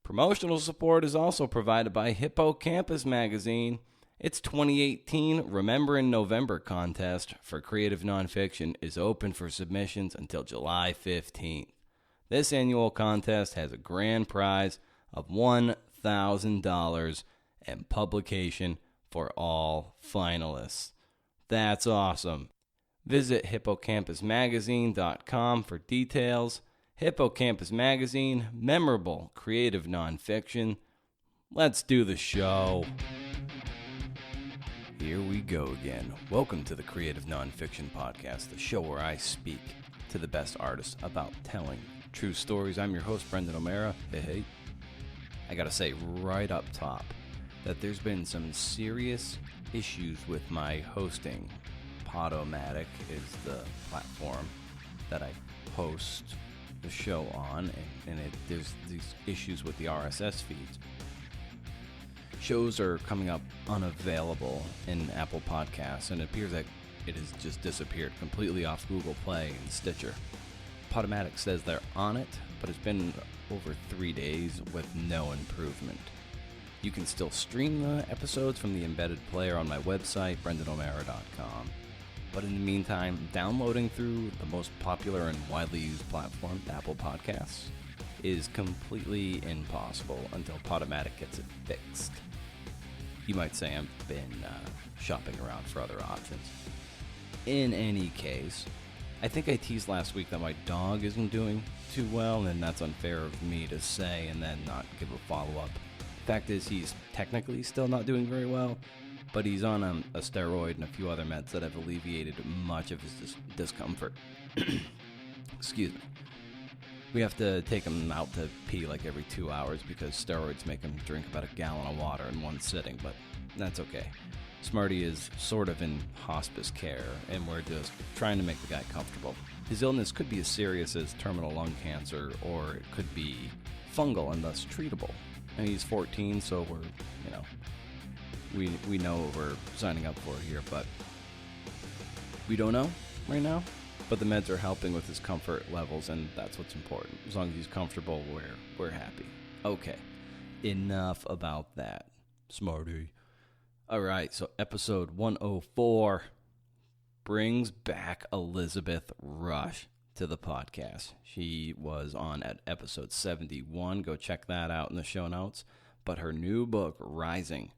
Promotional support is also provided by Hippocampus Magazine. Its 2018 Remember in November contest for creative nonfiction is open for submissions until July 15th. This annual contest has a grand prize of $1,000 and publication for all finalists. That's awesome. Visit hippocampusmagazine.com for details. Hippocampus Magazine, memorable creative nonfiction. Let's do the show. Here we go again. Welcome to the Creative Nonfiction Podcast, the show where I speak to the best artists about telling true stories. I'm your host, Brendan O'Mara. Hey. I gotta say right up top that there's been some serious issues with my hosting. Podomatic is the platform that I host the show on, and there's these issues with the RSS feeds. Shows are coming up unavailable in Apple Podcasts, and it appears that it has just disappeared completely off Google Play and Stitcher. Podomatic says they're on it, but it's been over 3 days with no improvement. You can still stream the episodes from the embedded player on my website, BrendanO'Mara.com. But in the meantime, downloading through the most popular and widely used platform, Apple Podcasts, is completely impossible until Podomatic gets it fixed. You might say I've been shopping around for other options. In any case, I think I teased last week that my dog isn't doing too well, and that's unfair of me to say and then not give a follow-up. Fact is, he's technically still not doing very well, but he's on a steroid and a few other meds that have alleviated much of his discomfort. Excuse me. We have to take him out to pee like every 2 hours because steroids make him drink about a gallon of water in one sitting, but that's okay. Smarty is sort of in hospice care, and we're just trying to make the guy comfortable. His illness could be as serious as terminal lung cancer, or it could be fungal and thus treatable. And he's 14, so we're, we know what we're signing up for here, but we don't know right now. But the meds are helping with his comfort levels, and that's what's important. As long as he's comfortable, we're happy. Okay, enough about that, Smarty. All right, so episode 104 brings back Elizabeth Rush to the podcast. She was on at episode 71. Go check that out in the show notes. But her new book, Rising,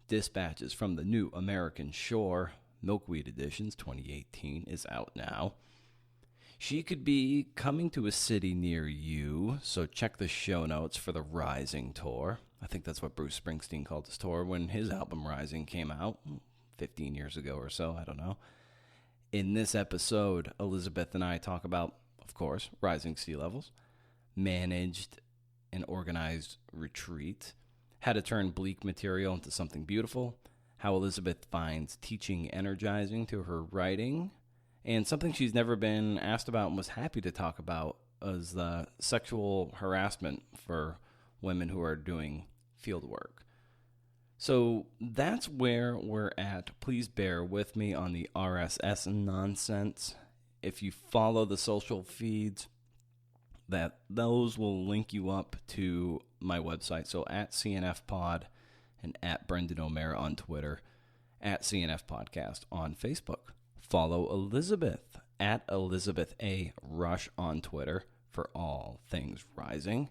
Dispatches from the New American Shore, Milkweed Editions 2018, is out now. She could be coming to a city near you, so check the show notes for the Rising tour. I think that's what Bruce Springsteen called his tour when his album Rising came out 15 years ago or so, I don't know. In this episode, Elizabeth and I talk about, of course, rising sea levels, managed and organized retreat, how to turn bleak material into something beautiful, how Elizabeth finds teaching energizing to her writing, and something she's never been asked about and was happy to talk about is the sexual harassment for women who are doing field work. So that's where we're at. Please bear with me on the RSS nonsense. If you follow the social feeds, those will link you up to my website. So at CNF Pod and at Brendan O'Mara on Twitter, at CNF Podcast on Facebook. Follow Elizabeth at Elizabeth A. Rush on Twitter for all things rising.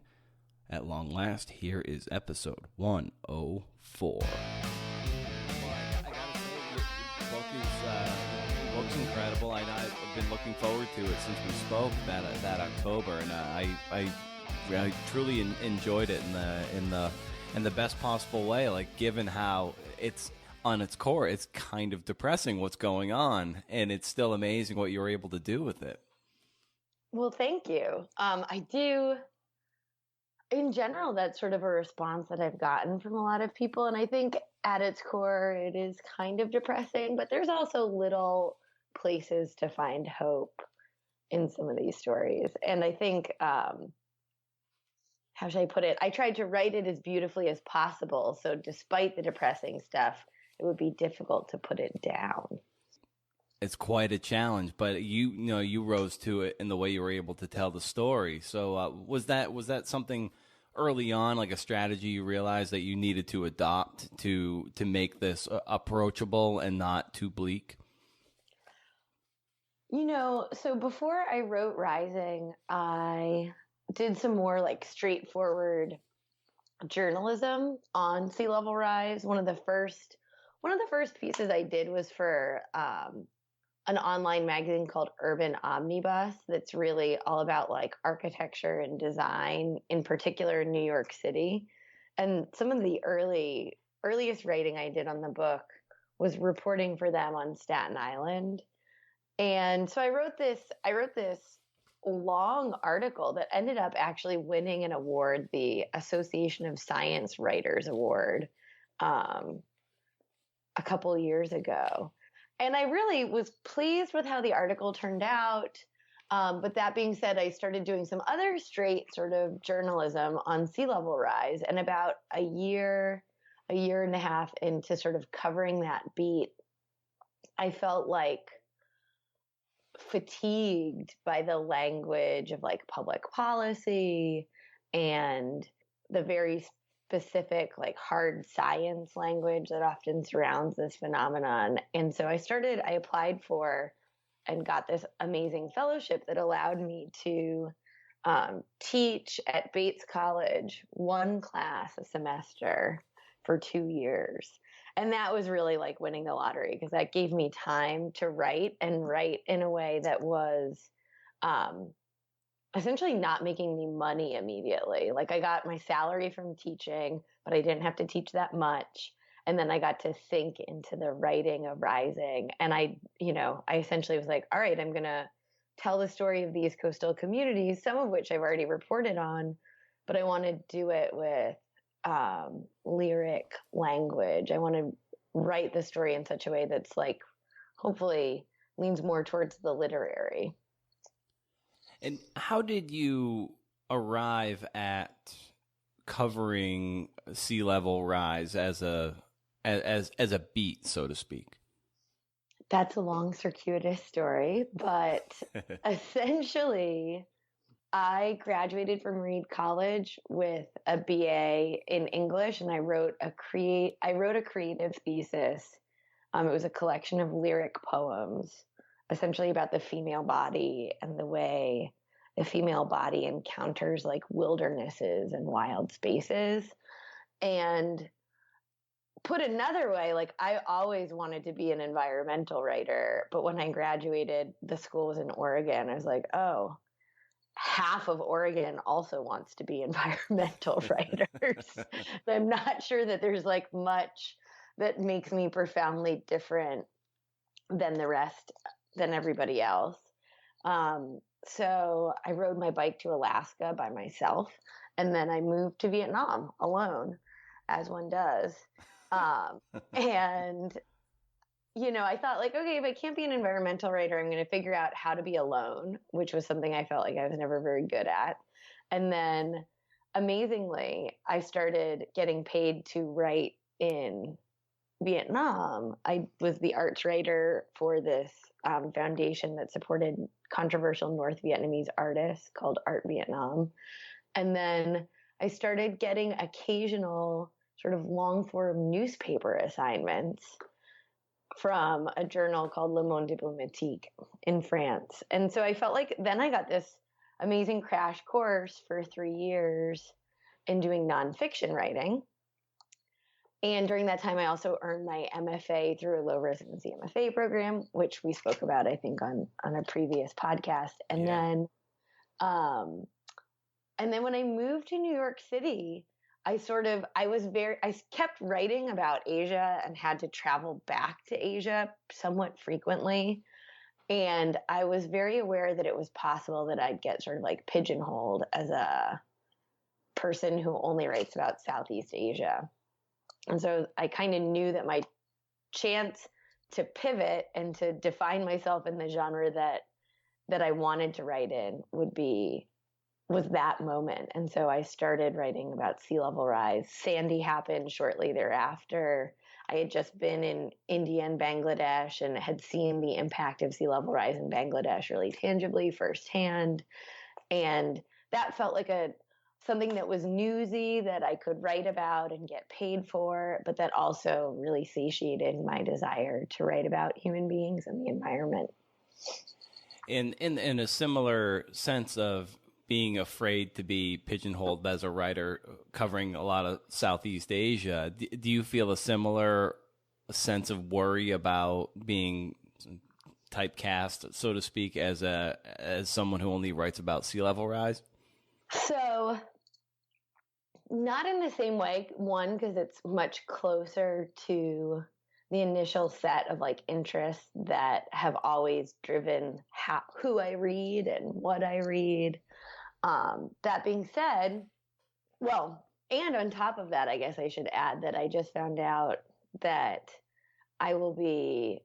At long last, here is episode 104. I gotta say, the book's incredible. I've been looking forward to it since we spoke that October, and I truly enjoyed it in the best possible way. Like, given how it's on its core, it's kind of depressing what's going on, and it's still amazing what you were able to do with it. Well, thank you. I do. In general, that's sort of a response that I've gotten from a lot of people. And I think at its core, it is kind of depressing, but there's also little places to find hope in some of these stories. And I think, how should I put it? I tried to write it as beautifully as possible. So despite the depressing stuff, it would be difficult to put it down. It's quite a challenge, but you rose to it in the way you were able to tell the story. So was that something early on, like a strategy you realized that you needed to adopt to make this approachable and not too bleak? So before I wrote Rising, I did some more like straightforward journalism on sea level rise. One of the first pieces I did was for an online magazine called Urban Omnibus that's really all about like architecture and design, in particular in New York City. And some of the earliest writing I did on the book was reporting for them on Staten Island. And so I wrote this long article that ended up actually winning an award, the Association of Science Writers Award, um, a couple years ago. And I really was pleased with how the article turned out. But that being said, I started doing some other straight sort of journalism on sea level rise. And about a year and a half into sort of covering that beat, I felt like fatigued by the language of like public policy and the very specific, like hard science language that often surrounds this phenomenon. And so I applied for and got this amazing fellowship that allowed me to teach at Bates College one class a semester for 2 years. And that was really like winning the lottery because that gave me time to write and write in a way that was um, essentially not making me money immediately. Like I got my salary from teaching, but I didn't have to teach that much. And then I got to sink into the writing of Rising. And I essentially was like, all right, I'm going to tell the story of these coastal communities, some of which I've already reported on, but I want to do it with lyric language. I want to write the story in such a way that's like, hopefully leans more towards the literary. And how did you arrive at covering sea level rise as a beat, so to speak? That's a long, circuitous story, but essentially, I graduated from Reed College with a BA in English, and I wrote a creative thesis. It was a collection of lyric poems, essentially about the female body and the way the female body encounters like wildernesses and wild spaces. And put another way, like I always wanted to be an environmental writer, but when I graduated, the school was in Oregon. I was like, oh, half of Oregon also wants to be environmental writers. I'm not sure that there's like much that makes me profoundly different than than everybody else. So I rode my bike to Alaska by myself, and then I moved to Vietnam alone, as one does. And I thought like, okay, if I can't be an environmental writer, I'm going to figure out how to be alone, which was something I felt like I was never very good at. And then amazingly, I started getting paid to write in Vietnam. I was the arts writer for this foundation that supported controversial North Vietnamese artists called Art Vietnam. And then I started getting occasional sort of long form newspaper assignments from a journal called Le Monde Diplomatique in France. And so I felt like then I got this amazing crash course for 3 years in doing nonfiction writing. And during that time, I also earned my MFA through a low residency MFA program, which we spoke about, I think, on a previous podcast. And then when I moved to New York City, I kept writing about Asia and had to travel back to Asia somewhat frequently. And I was very aware that it was possible that I'd get sort of like pigeonholed as a person who only writes about Southeast Asia. And so I kind of knew that my chance to pivot and to define myself in the genre that I wanted to write in was that moment. And so I started writing about sea level rise. Sandy happened shortly thereafter. I had just been in India and Bangladesh and had seen the impact of sea level rise in Bangladesh really tangibly firsthand. And that felt like a something that was newsy that I could write about and get paid for, but that also really satiated my desire to write about human beings and the environment. In a similar sense of being afraid to be pigeonholed as a writer covering a lot of Southeast Asia, do you feel a similar sense of worry about being typecast, so to speak, as someone who only writes about sea level rise? So, not in the same way. One, because it's much closer to the initial set of like interests that have always driven who I read and what I read. That being said, well, and on top of that, I guess I should add that I just found out that I will be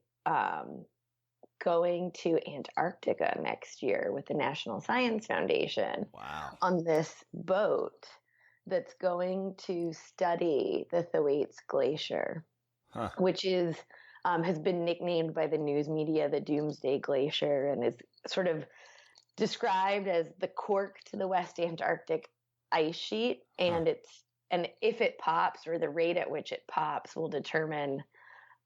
going to Antarctica next year with the National Science Foundation. Wow. On this boat that's going to study the Thwaites Glacier, which is has been nicknamed by the news media the Doomsday Glacier, and is sort of described as the cork to the West Antarctic ice sheet. And if it pops, or the rate at which it pops, will determine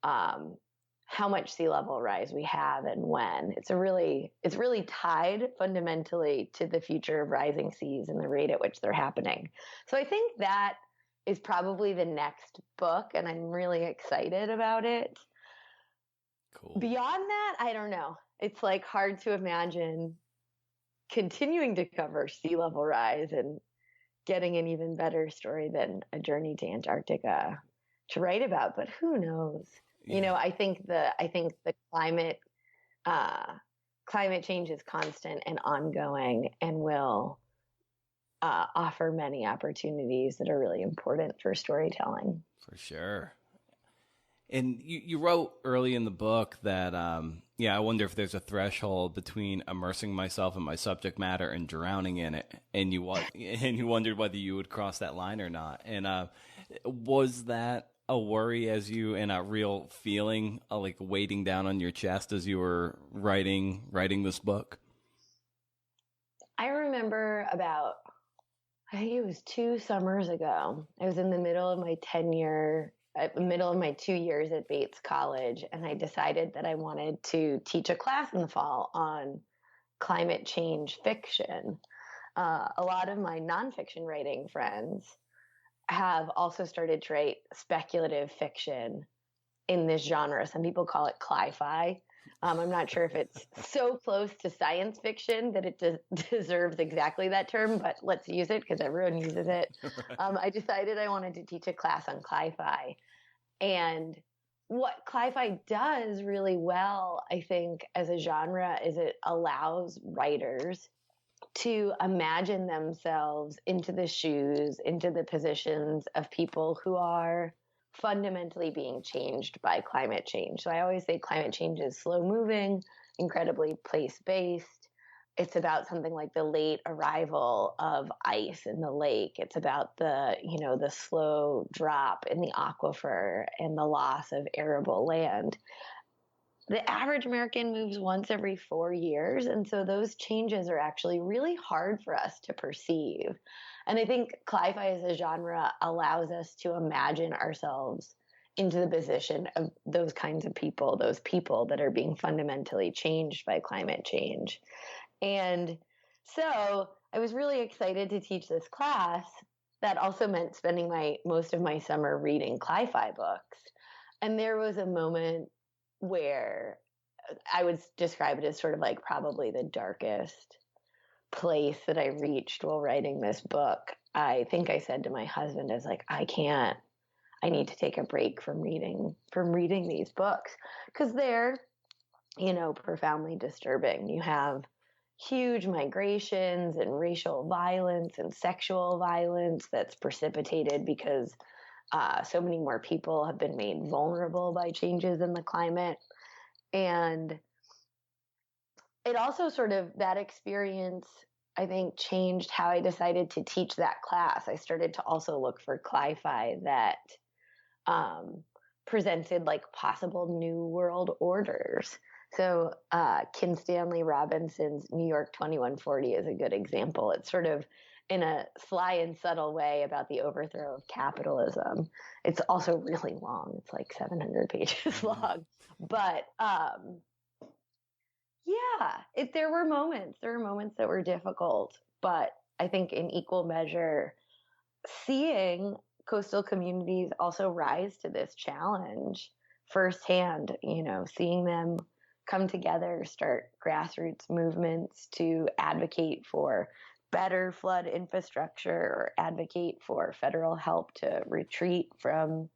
how much sea level rise we have and when. It's really tied fundamentally to the future of rising seas and the rate at which they're happening. So I think that is probably the next book, and I'm really excited about it. Cool. Beyond that, I don't know. It's like hard to imagine continuing to cover sea level rise and getting an even better story than A Journey to Antarctica to write about, but who knows? Yeah. You know, I think the climate change is constant and ongoing, and will offer many opportunities that are really important for storytelling. For sure. And you wrote early in the book that, I wonder if there's a threshold between immersing myself in my subject matter and drowning in it. And you wondered whether you would cross that line or not. And was that a worry and a real feeling like weighting down on your chest as you were writing this book? I remember I think it was 2 summers ago. I was in the middle of my 2 years at Bates College, and I decided that I wanted to teach a class in the fall on climate change fiction. A lot of my nonfiction writing friends have also started to write speculative fiction in this genre. Some people call it cli-fi. I'm not sure if it's so close to science fiction that it deserves exactly that term, but let's use it because everyone uses it. I decided I wanted to teach a class on cli-fi. And what cli-fi does really well, I think, as a genre, is it allows writers to imagine themselves into the shoes, into the positions of people who are fundamentally being changed by climate change. So I always say climate change is slow moving, incredibly place-based. It's about something like the late arrival of ice in the lake. It's about the slow drop in the aquifer and the loss of arable land. The average American moves once every 4 years, and so those changes are actually really hard for us to perceive. And I think cli-fi as a genre allows us to imagine ourselves into the position of those kinds of people, those people that are being fundamentally changed by climate change. And so I was really excited to teach this class. That also meant spending most of my summer reading cli-fi books. And there was a moment where I would describe it as sort of like probably the darkest place that I reached while writing this book. I think I said to my husband, I was like, I need to take a break from reading these books, because they're, profoundly disturbing. You have huge migrations and racial violence and sexual violence that's precipitated because so many more people have been made vulnerable by changes in the climate. And it also that experience, I think, changed how I decided to teach that class. I started to also look for cli-fi that presented like possible new world orders. So Kim Stanley Robinson's New York 2140 is a good example. It sort of in a sly and subtle way about the overthrow of capitalism. It's also really long. It's like 700 pages long. But yeah, there were moments. There were moments that were difficult, but I think in equal measure, seeing coastal communities also rise to this challenge firsthand, seeing them come together, start grassroots movements to advocate for better flood infrastructure or advocate for federal help to retreat from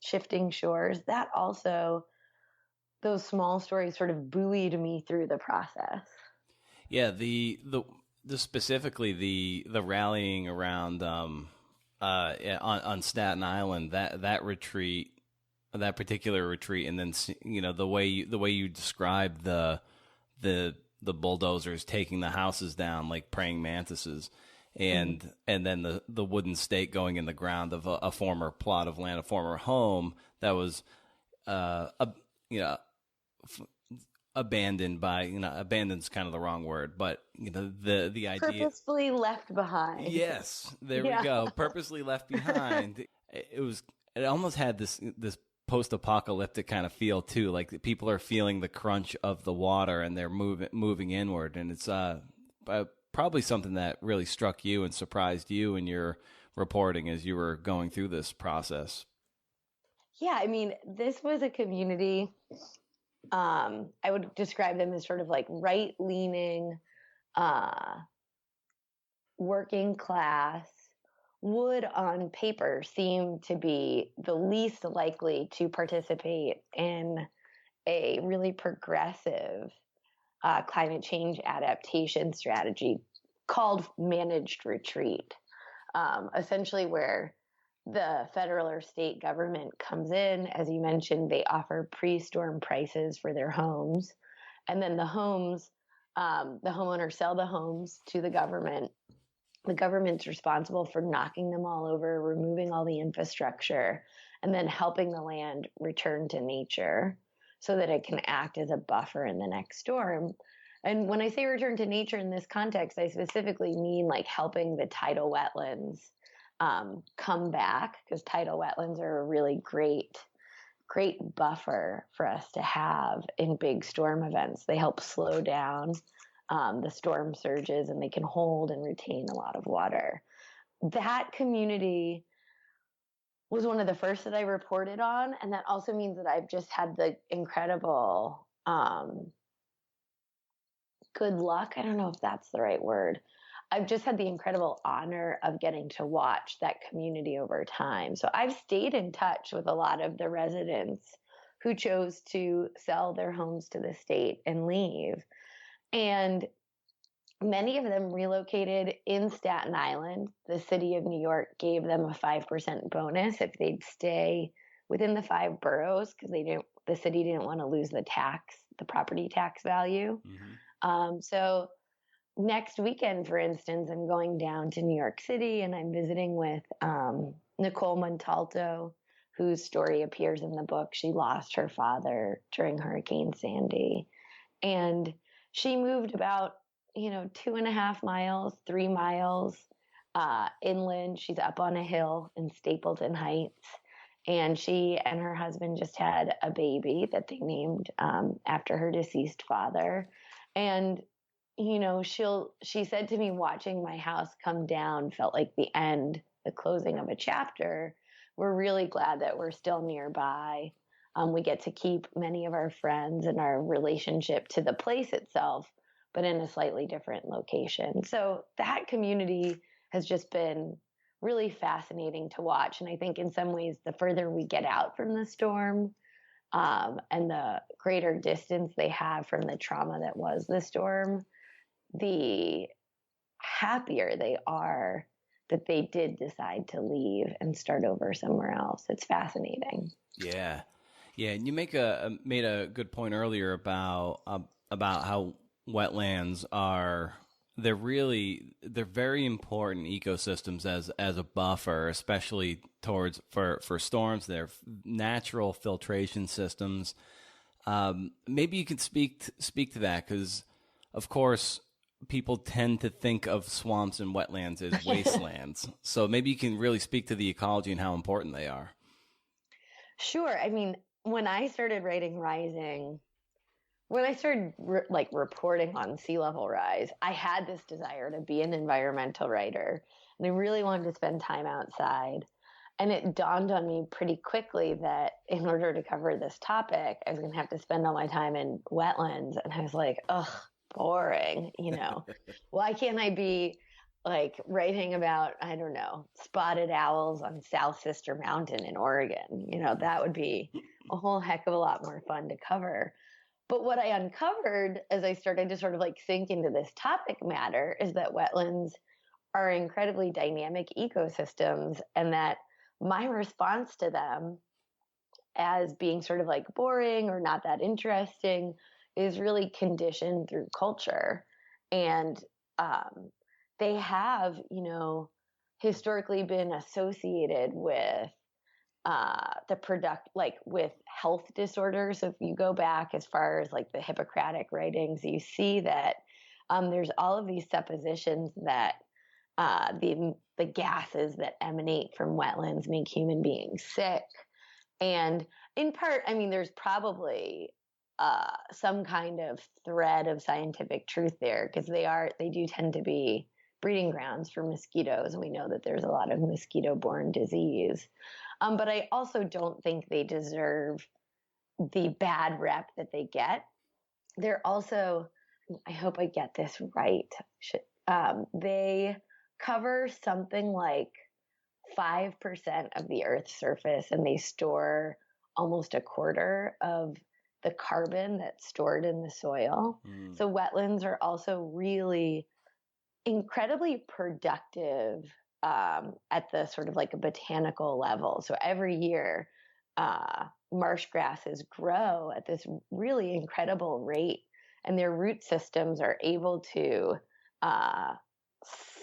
shifting shores. That also, those small stories sort of buoyed me through the process. Yeah, the specifically the rallying around on Staten Island, that retreat, that particular retreat, and then the way you described the bulldozers taking the houses down like praying mantises, and then the wooden stake going in the ground of a former plot of land, a former home that was abandoned by, abandoned's kind of the wrong word, but the idea, purposefully left behind. Yes, there we go. Purposely left behind. It almost had this post-apocalyptic kind of feel too, like people are feeling the crunch of the water and they're moving inward, and it's probably something that really struck you and surprised you in your reporting as you were going through this process. Yeah, I mean, this was a community, I would describe them as sort of like right-leaning, working class, would on paper seem to be the least likely to participate in a really progressive climate change adaptation strategy called managed retreat, essentially where the federal or state government comes in. As you mentioned, they offer pre-storm prices for their homes. And then the homeowners sell the homes to the government. The government's responsible for knocking them all over, removing all the infrastructure, and then helping the land return to nature so that it can act as a buffer in the next storm. And when I say return to nature in this context, I specifically mean like helping the tidal wetlands come back, because tidal wetlands are a really great buffer for us to have in big storm events. They help slow down the storm surges, and they can hold and retain a lot of water. That community was one of the first that I reported on, and that also means that I've just had the incredible good luck. I don't know if that's the right word. I've just had the incredible honor of getting to watch that community over time. So I've stayed in touch with a lot of the residents who chose to sell their homes to the state and leave. And many of them relocated in Staten Island. The city of New York gave them a 5% bonus if they'd stay within the 5 boroughs, because the city didn't want to lose the property tax value. Mm-hmm. So next weekend, for instance, I'm going down to New York City, and I'm visiting with Nicole Montalto, whose story appears in the book. She lost her father during Hurricane Sandy, and she moved about 2.5 miles, 3 miles inland. She's up on a hill in Stapleton Heights, and she and her husband just had a baby that they named after her deceased father. And she said to me, watching my house come down felt like the closing of a chapter. We're really glad that we're still nearby. We get to keep many of our friends and our relationship to the place itself, but in a slightly different location. So that community has just been really fascinating to watch. And I think in some ways, the further we get out from the storm, and the greater distance they have from the trauma that was the storm, the happier they are that they did decide to leave and start over somewhere else. It's fascinating. Yeah. And you made a good point earlier about how wetlands they're very important ecosystems as a buffer, especially for storms. They're natural filtration systems. Maybe you could speak to that, because of course people tend to think of swamps and wetlands as wastelands. So maybe you can really speak to the ecology and how important they are. Sure. I mean, when I started writing Rising, when I started reporting on sea level rise, I had this desire to be an environmental writer, and I really wanted to spend time outside. And it dawned on me pretty quickly that in order to cover this topic, I was going to have to spend all my time in wetlands. And I was like, ugh, boring. Why can't I be like writing about, I don't know, spotted owls on South Sister Mountain in Oregon? That would be a whole heck of a lot more fun to cover. But what I uncovered as I started to sort of like sink into this topic matter is that wetlands are incredibly dynamic ecosystems, and that my response to them as being sort of like boring or not that interesting is really conditioned through culture. And they have, historically been associated with with health disorders. So if you go back as far as like the Hippocratic writings, you see that there's all of these suppositions that the gases that emanate from wetlands make human beings sick. And in part, I mean, there's probably some kind of thread of scientific truth there, because they do tend to be breeding grounds for mosquitoes, and we know that there's a lot of mosquito-borne disease. But I also don't think they deserve the bad rep that they get. They're also, I hope I get this right, they cover something like 5% of the Earth's surface, and they store almost a quarter of the carbon that's stored in the soil. So wetlands are also really incredibly productive at the sort of like a botanical level. So every year, marsh grasses grow at this really incredible rate, and their root systems are able to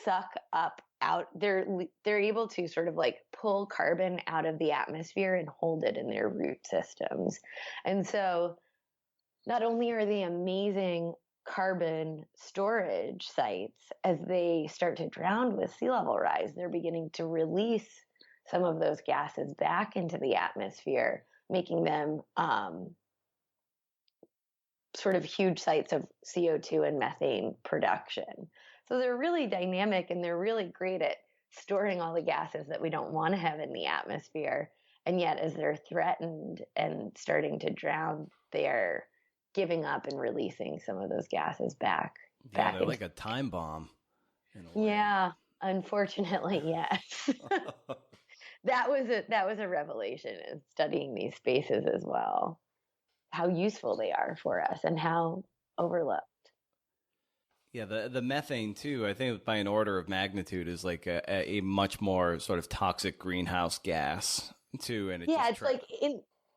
suck up out. They're able to sort of like pull carbon out of the atmosphere and hold it in their root systems. And so not only are they amazing carbon storage sites, as they start to drown with sea level rise, they're beginning to release some of those gases back into the atmosphere, making them sort of huge sites of CO2 and methane production. So they're really dynamic, and they're really great at storing all the gases that we don't want to have in the atmosphere. And yet, as they're threatened and starting to drown, they're giving up and releasing some of those gases back. Yeah, they're like a time bomb. Yeah, unfortunately, yes. That was a revelation in studying these spaces as well, how useful they are for us and how overlooked. Yeah, the methane too, I think by an order of magnitude is like a much more sort of toxic greenhouse gas too. And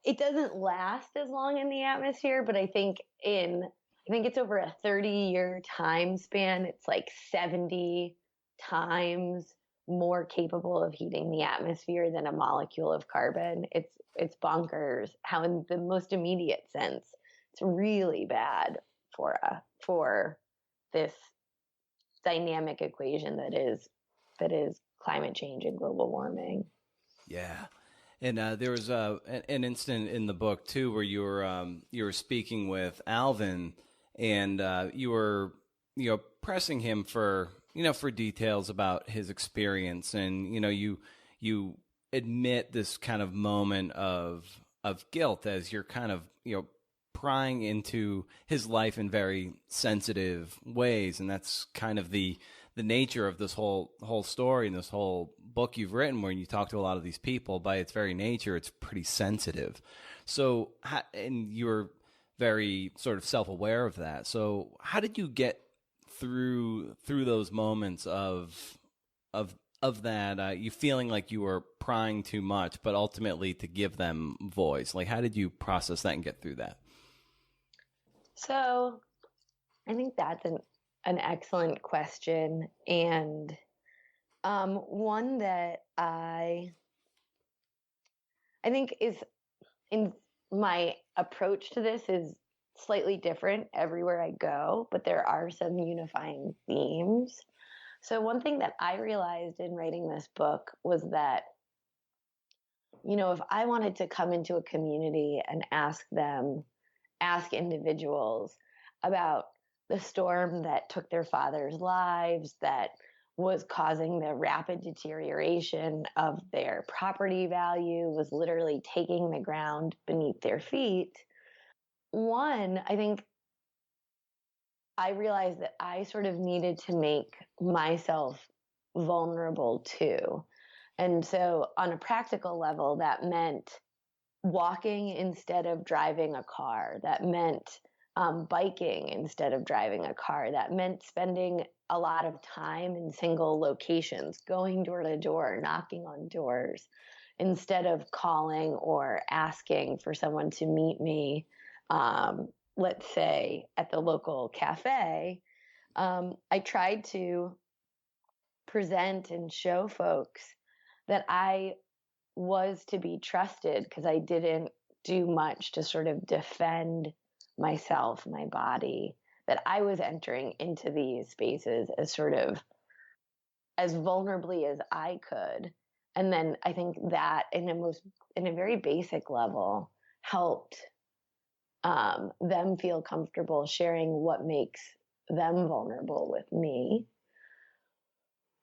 it doesn't last as long in the atmosphere, but I think it's over a 30-year time span, it's like 70 times more capable of heating the atmosphere than a molecule of carbon. It's bonkers how, in the most immediate sense, it's really bad for this dynamic equation that is climate change and global warming. Yeah. And there was an instant in the book too where you were speaking with Alvin, and you were pressing him for details about his experience, and you admit this kind of moment of guilt as you're kind of prying into his life in very sensitive ways, and that's kind of the nature of this whole story and this whole book you've written, where you talk to a lot of these people. By its very nature, it's pretty sensitive. So, and you're very sort of self-aware of that. So, how did you get through those moments of that? You feeling like you were prying too much, but ultimately to give them voice. Like, how did you process that and get through that? So, I think that's an excellent question, and one that I think is, in my approach to this, is slightly different everywhere I go, but there are some unifying themes. So, one thing that I realized in writing this book was that, if I wanted to come into a community and ask individuals about the storm that took their fathers' lives, that was causing the rapid deterioration of their property value, was literally taking the ground beneath their feet. One, I think I realized that I sort of needed to make myself vulnerable too. And so, on a practical level, that meant walking instead of driving a car. That meant biking instead of driving a car. That meant spending a lot of time in single locations, going door to door, knocking on doors, instead of calling or asking for someone to meet me, let's say at the local cafe. I tried to present and show folks that I was to be trusted because I didn't do much to sort of defend myself, my body, that I was entering into these spaces as sort of as vulnerably as I could. And then I think that in a very basic level helped them feel comfortable sharing what makes them vulnerable with me.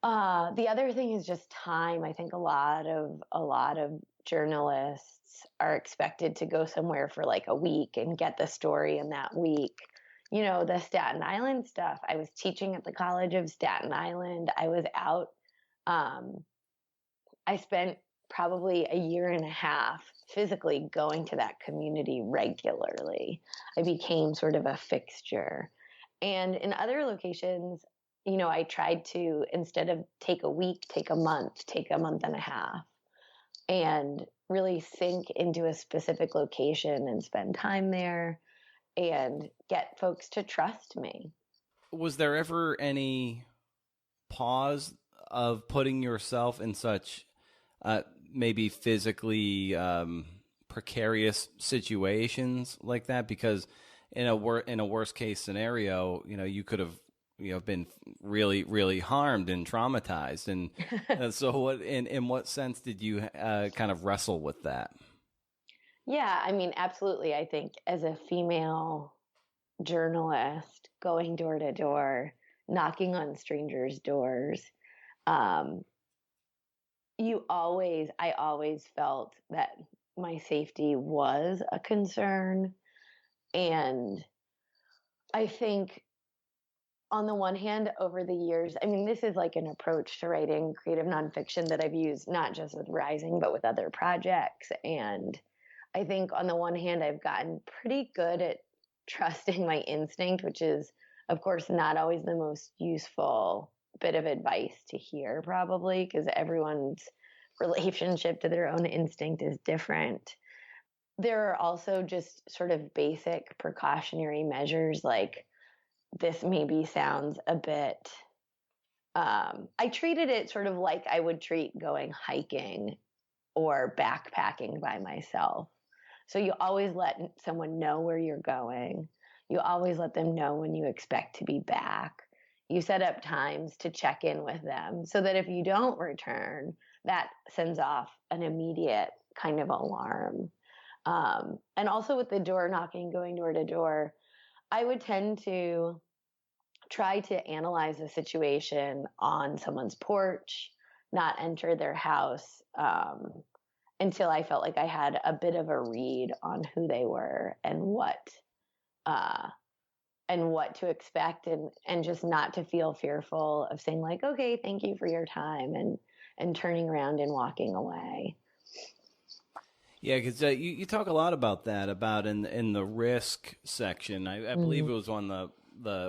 The other thing is just time. I think a lot of journalists are expected to go somewhere for like a week and get the story in that week. The Staten Island stuff. I was teaching at the College of Staten Island. I was out. I spent probably a year and a half physically going to that community regularly. I became sort of a fixture. And in other locations, I tried to, instead of take a week, take a month and a half, and really sink into a specific location and spend time there and get folks to trust me. Was there ever any pause of putting yourself in such maybe physically precarious situations like that? Because in a worst case scenario, you could have been really, really harmed and traumatized. And so what, in what sense did you kind of wrestle with that? Yeah, I mean, absolutely. I think as a female journalist going door to door, knocking on strangers' doors, um, I always felt that my safety was a concern. And I think on the one hand, over the years, I mean, this is like an approach to writing creative nonfiction that I've used not just with Rising, but with other projects. And I think on the one hand, I've gotten pretty good at trusting my instinct, which is, of course, not always the most useful bit of advice to hear, probably, because everyone's relationship to their own instinct is different. There are also just sort of basic precautionary measures, like this maybe sounds a bit, I treated it sort of like I would treat going hiking or backpacking by myself. So you always let someone know where you're going. You always let them know when you expect to be back. You set up times to check in with them so that if you don't return, that sends off an immediate kind of alarm. And also with the door knocking, going door to door, I would tend to try to analyze the situation on someone's porch, not enter their house until I felt like I had a bit of a read on who they were and what to expect, and just not to feel fearful of saying like, okay, thank you for your time, and turning around and walking away. Yeah, because you talk a lot about that, about in the risk section. I believe it was on the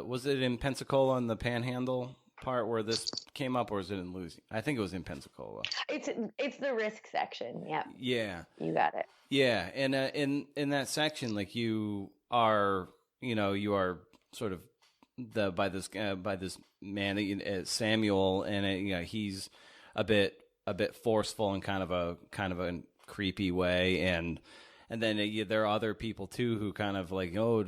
was it in Pensacola on the Panhandle part where this came up, or is it in Louisiana? I think it was in Pensacola. It's the risk section. Yeah. Yeah. You got it. Yeah, and in that section, like you are sort of by this man Samuel, and he's a bit forceful in kind of a creepy way, and And then there are other people too who kind of like, oh,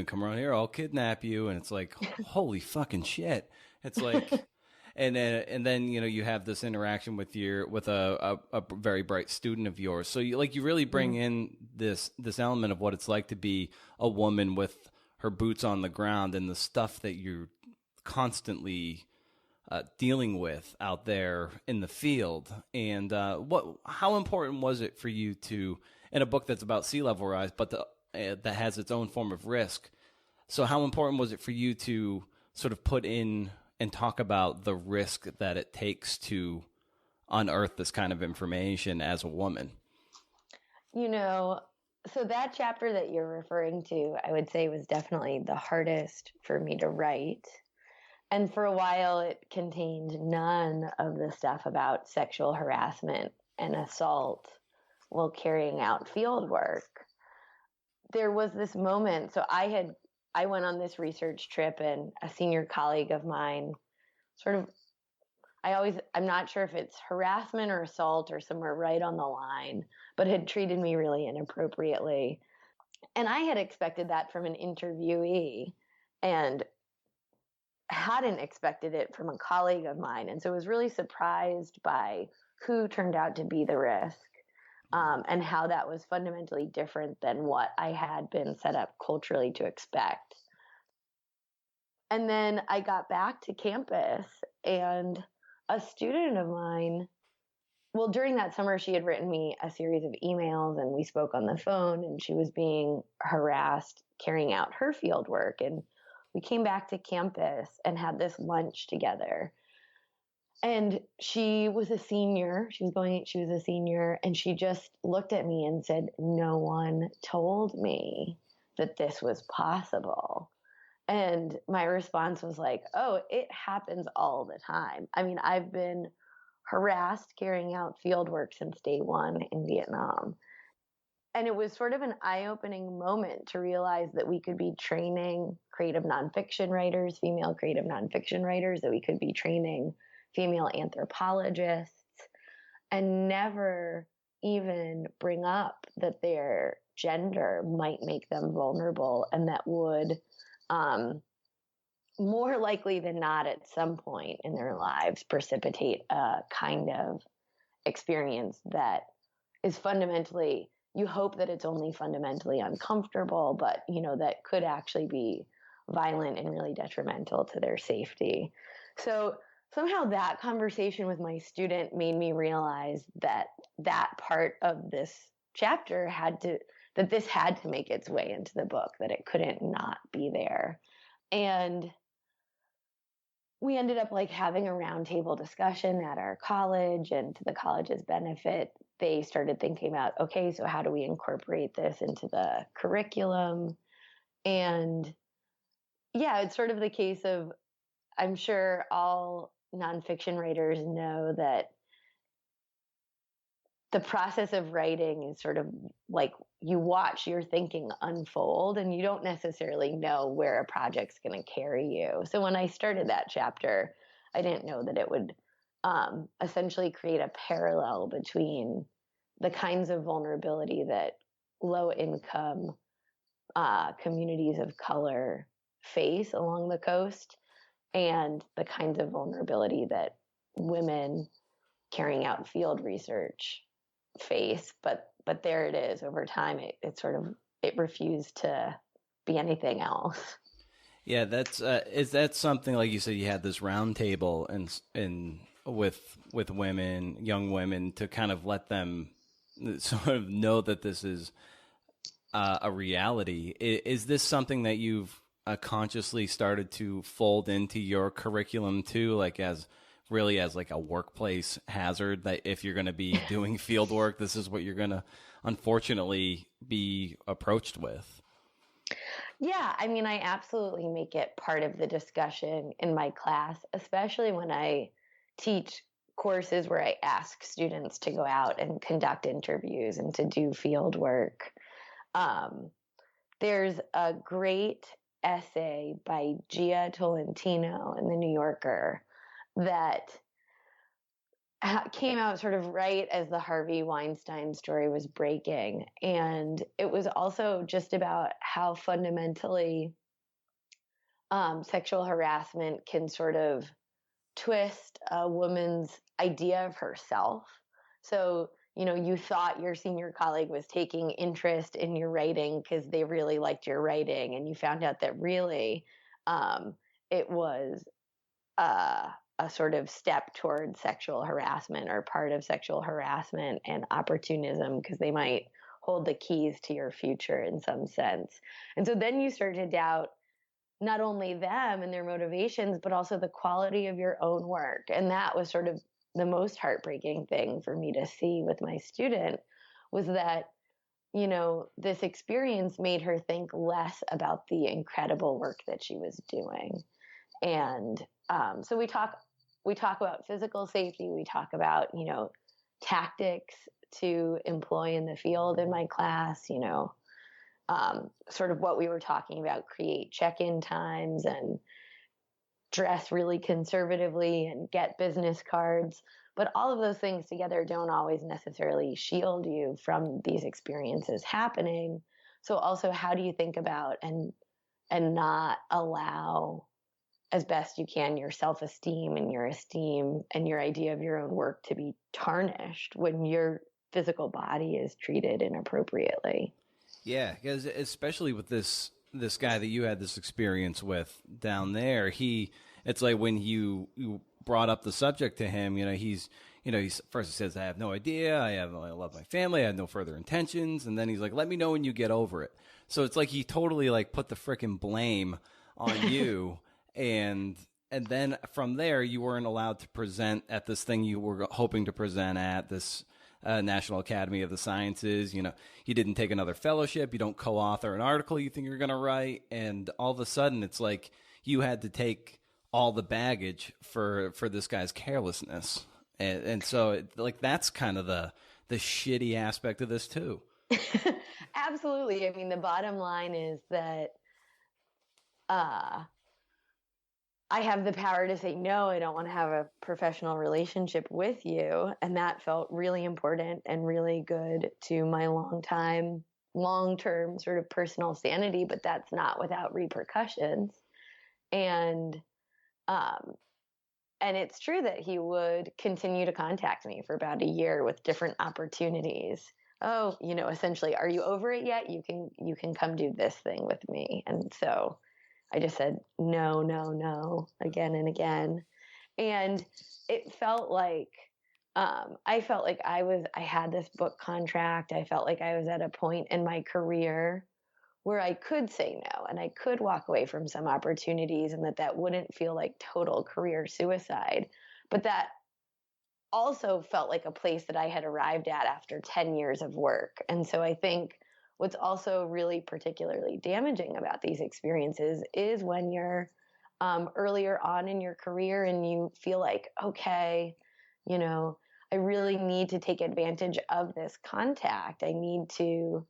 come around here, I'll kidnap you, and it's like, holy fucking shit. It's like, and then you have this interaction with a very bright student of yours. So you really bring in this element of what it's like to be a woman with her boots on the ground and the stuff that you're constantly dealing with out there in the field. And how important was it for you to, in a book that's about sea level rise, but that has its own form of risk? So how important was it for you to sort of put in and talk about the risk that it takes to unearth this kind of information as a woman? So that chapter that you're referring to, I would say was definitely the hardest for me to write. And for a while, it contained none of the stuff about sexual harassment and assault while carrying out field work. There was this moment. So I went on this research trip, and a senior colleague of mine I'm not sure if it's harassment or assault or somewhere right on the line, but had treated me really inappropriately. And I had expected that from an interviewee and hadn't expected it from a colleague of mine. And so I was really surprised by who turned out to be the risk, and how that was fundamentally different than what I had been set up culturally to expect. And then I got back to campus, and a student of mine, well, during that summer, she had written me a series of emails, and we spoke on the phone, and she was being harassed carrying out her field work. And we came back to campus and had this lunch together. And she was a senior. She was a senior, and she just looked at me and said, "No one told me that this was possible." And my response was like, "Oh, it happens all the time. I mean, I've been harassed carrying out field work since day one in Vietnam." And it was sort of an eye-opening moment to realize that we could be training creative nonfiction writers, female creative nonfiction writers, that we could be training female anthropologists, and never even bring up that their gender might make them vulnerable, and that would more likely than not at some point in their lives precipitate a kind of experience that is fundamentally, you hope that it's only fundamentally uncomfortable, but that could actually be violent and really detrimental to their safety. So somehow that conversation with my student made me realize that part of this chapter that this had to make its way into the book, that it couldn't not be there. And we ended up having a roundtable discussion at our college, and to the college's benefit, they started thinking about, okay, so how do we incorporate this into the curriculum? And yeah, it's sort of the case of, I'm sure all nonfiction writers know that the process of writing is sort of like you watch your thinking unfold, and you don't necessarily know where a project's going to carry you. So when I started that chapter, I didn't know that it would essentially create a parallel between the kinds of vulnerability that low-income communities of color face along the coast, and the kinds of vulnerability that women carrying out field research face. But there it is. Over time, it refused to be anything else. Yeah, is that something, like you said, you had this round table and with women, young women, to kind of let them sort of know that this is a reality. Is this something that you've consciously started to fold into your curriculum too, as like a workplace hazard, that if you're going to be doing field work, this is what you're going to unfortunately be approached with? Yeah, I mean, I absolutely make it part of the discussion in my class, especially when I teach courses where I ask students to go out and conduct interviews and to do field work. There's a great essay by Gia Tolentino in the New Yorker that came out sort of right as the Harvey Weinstein story was breaking. And it was also just about how fundamentally sexual harassment can sort of twist a woman's idea of herself. So, you thought your senior colleague was taking interest in your writing because they really liked your writing, and you found out that really it was a sort of step toward sexual harassment or part of sexual harassment and opportunism because they might hold the keys to your future in some sense. And so then you start to doubt not only them and their motivations, but also the quality of your own work. And that was sort of the most heartbreaking thing for me to see with my student was that, this experience made her think less about the incredible work that she was doing. And so we talk about physical safety. We talk about, tactics to employ in the field in my class, sort of what we were talking about, create check-in times and dress really conservatively and get business cards. But all of those things together don't always necessarily shield you from these experiences happening. So also, how do you think about and not allow as best you can your self-esteem and your esteem and your idea of your own work to be tarnished when your physical body is treated inappropriately? Yeah, because especially with this guy that you had this experience with down there, it's like when you brought up the subject to him, he's first he says, I have no idea, I love my family, I have no further intentions, and then he's like, let me know when you get over it. So it's like he totally like put the frickin' blame on you, and then from there you weren't allowed to present at this thing you were hoping to present at this National Academy of the Sciences. You didn't take another fellowship. You don't co-author an article you think you're going to write. And all of a sudden, it's like you had to take all the baggage for this guy's carelessness. And so, that's kind of the shitty aspect of this, too. Absolutely. I mean, the bottom line is that I have the power to say, no, I don't want to have a professional relationship with you. And that felt really important and really good to my long-term sort of personal sanity, but that's not without repercussions. And it's true that he would continue to contact me for about a year with different opportunities. Oh, essentially, are you over it yet? You can come do this thing with me. And so I just said, no, no, no, again and again. And it felt like, I felt like I had this book contract. I felt like I was at a point in my career where I could say no and I could walk away from some opportunities and that wouldn't feel like total career suicide. But that also felt like a place that I had arrived at after 10 years of work. And so I think what's also really particularly damaging about these experiences is when you're earlier on in your career and you feel like, okay, I really need to take advantage of this contact. I need to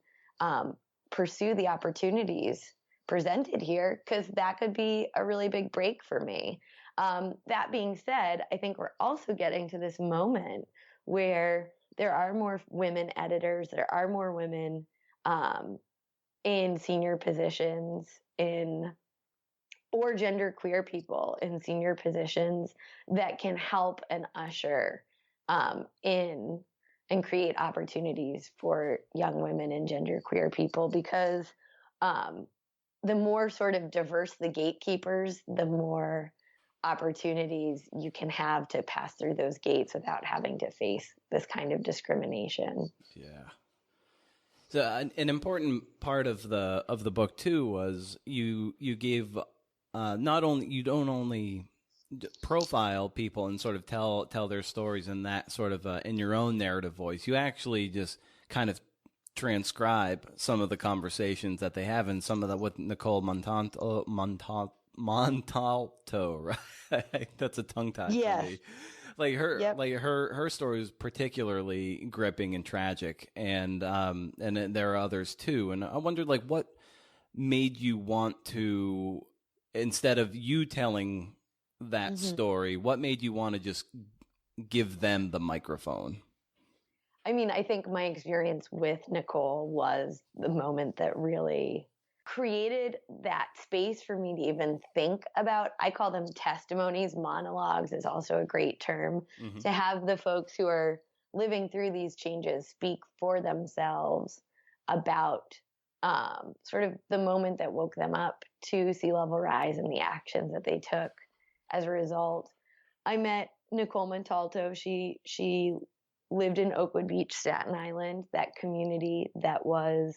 pursue the opportunities presented here because that could be a really big break for me. That being said, I think we're also getting to this moment where there are more women editors, there are more women in senior positions or genderqueer people in senior positions that can help and usher in and create opportunities for young women and genderqueer people because the more sort of diverse the gatekeepers, the more opportunities you can have to pass through those gates without having to face this kind of discrimination. Yeah. So an important part of the book too was you gave not only you don't only profile people and sort of tell their stories in that sort of in your own narrative voice. You actually just kind of transcribe some of the conversations that they have and some of that with Nicole Montalto, right? That's a tongue tie yes. for me. Her story is particularly gripping and tragic, and there are others too. And I wondered, what made you want to, instead of you telling that story, what made you want to just give them the microphone? I mean, I think my experience with Nicole was the moment that really created that space for me to even think about. I call them testimonies. Monologues is also a great term, to have the folks who are living through these changes speak for themselves about sort of the moment that woke them up to sea level rise and the actions that they took as a result. I met Nicole Montalto. She lived in Oakwood Beach, Staten Island, that community that was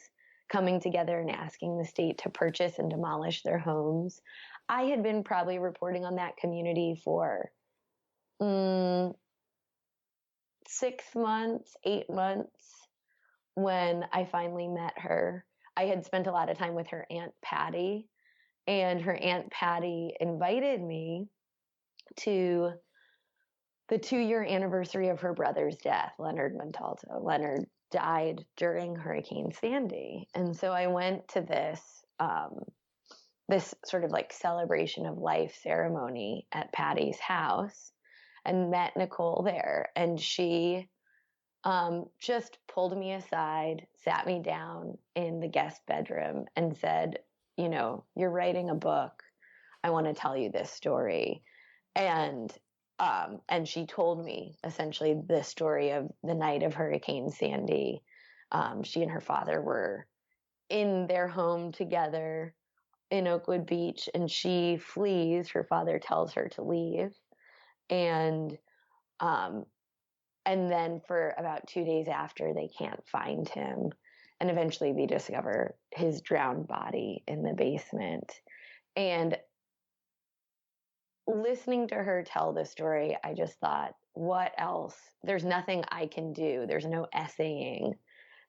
coming together and asking the state to purchase and demolish their homes. I had been probably reporting on that community for 6 months, 8 months when I finally met her. I had spent a lot of time with her Aunt Patty, and her Aunt Patty invited me to the 2-year anniversary of her brother's death, Leonard Montalto. Leonard died during Hurricane Sandy. And so I went to this sort of like celebration of life ceremony at Patty's house and met Nicole there. And she just pulled me aside, sat me down in the guest bedroom and said, you know, you're writing a book. I want to tell you this story. And she told me essentially the story of the night of Hurricane Sandy. She and her father were in their home together in Oakwood Beach, and she flees. Her father tells her to leave, and then for about 2 days after, they can't find him, and eventually they discover his drowned body in the basement. And listening to her tell the story, I just thought, what else? There's nothing I can do. There's no essaying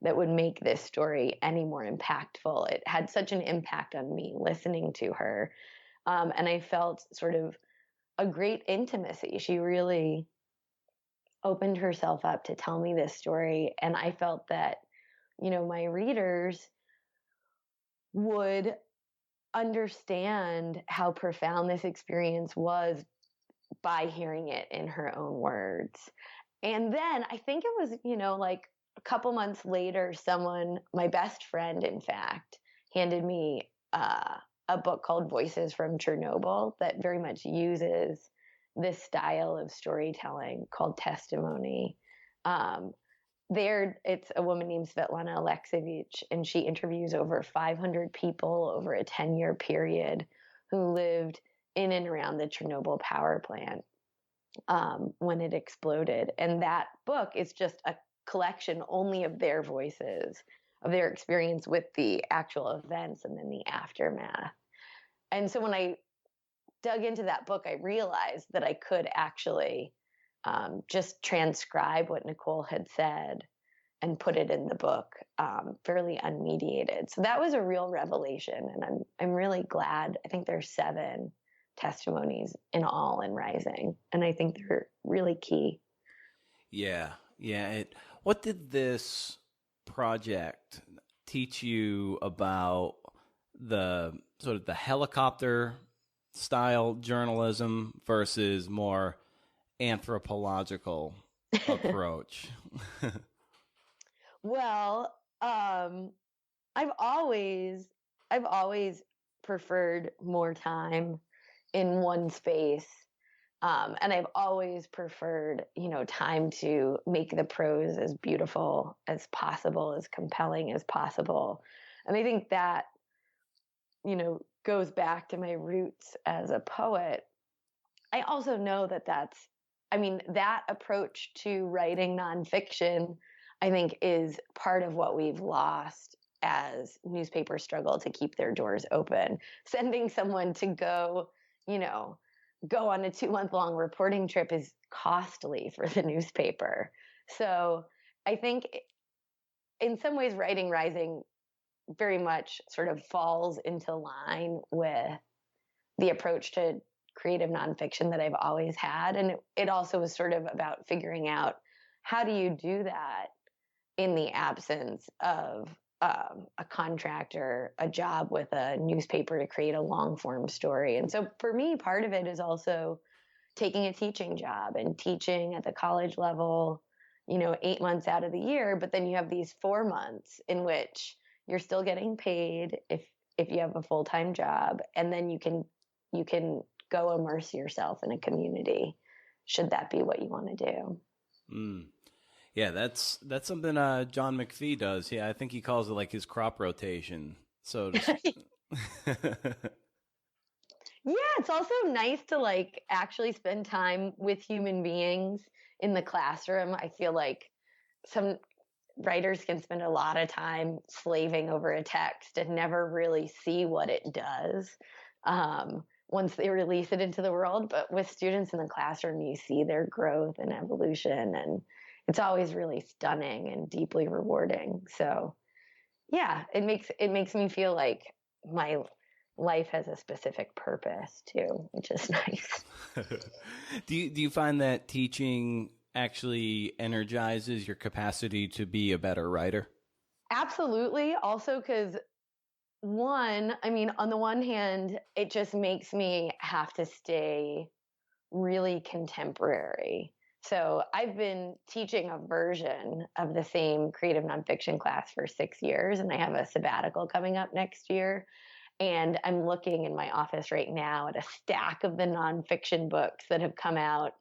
that would make this story any more impactful. It had such an impact on me listening to her. And I felt sort of a great intimacy. She really opened herself up to tell me this story. And I felt that, you know, my readers would understand how profound this experience was by hearing it in her own words. And then I think it was, you know, like a couple months later, my best friend, in fact, handed me a book called Voices from Chernobyl that very much uses this style of storytelling called testimony. It's a woman named Svetlana Alexievich, and she interviews over 500 people over a 10-year period who lived in and around the Chernobyl power plant when it exploded. And that book is just a collection only of their voices, of their experience with the actual events and then the aftermath. And so when I dug into that book, I realized that I could actually just transcribe what Nicole had said and put it in the book fairly unmediated. So that was a real revelation, and I'm really glad. I think there's 7 testimonies in all in Rising, and I think they're really key. Yeah. What did this project teach you about the sort of the helicopter style journalism versus more anthropological approach? Well, I've always preferred more time in one space. And I've always preferred, you know, time to make the prose as beautiful as possible, as compelling as possible. And I think that, you know, goes back to my roots as a poet. I also know that that approach to writing nonfiction, I think, is part of what we've lost as newspapers struggle to keep their doors open. Sending someone to go on a 2-month-long reporting trip is costly for the newspaper. So I think in some ways writing Rising very much sort of falls into line with the approach to creative nonfiction that I've always had. And it also was sort of about figuring out, how do you do that in the absence of a contract or a job with a newspaper to create a long form story? And so for me, part of it is also, taking a teaching job and teaching at the college level, 8 months out of the year, but then you have these 4 months in which you're still getting paid if you have a full-time job, and then you can go immerse yourself in a community, should that be what you want to do. Mm. Yeah, that's something John McPhee does. Yeah, I think he calls it like his crop rotation. So Yeah, it's also nice to like actually spend time with human beings in the classroom. I feel like some writers can spend a lot of time slaving over a text and never really see what it does once they release it into the world. But with students in the classroom, you see their growth and evolution, and it's always really stunning and deeply rewarding. So yeah, it makes me feel like my life has a specific purpose too, which is nice. do you find that teaching actually energizes your capacity to be a better writer? Absolutely. Also, because I mean, on the one hand, it just makes me have to stay really contemporary. So I've been teaching a version of the same creative nonfiction class for 6 years, and I have a sabbatical coming up next year. And I'm looking in my office right now at a stack of the nonfiction books that have come out,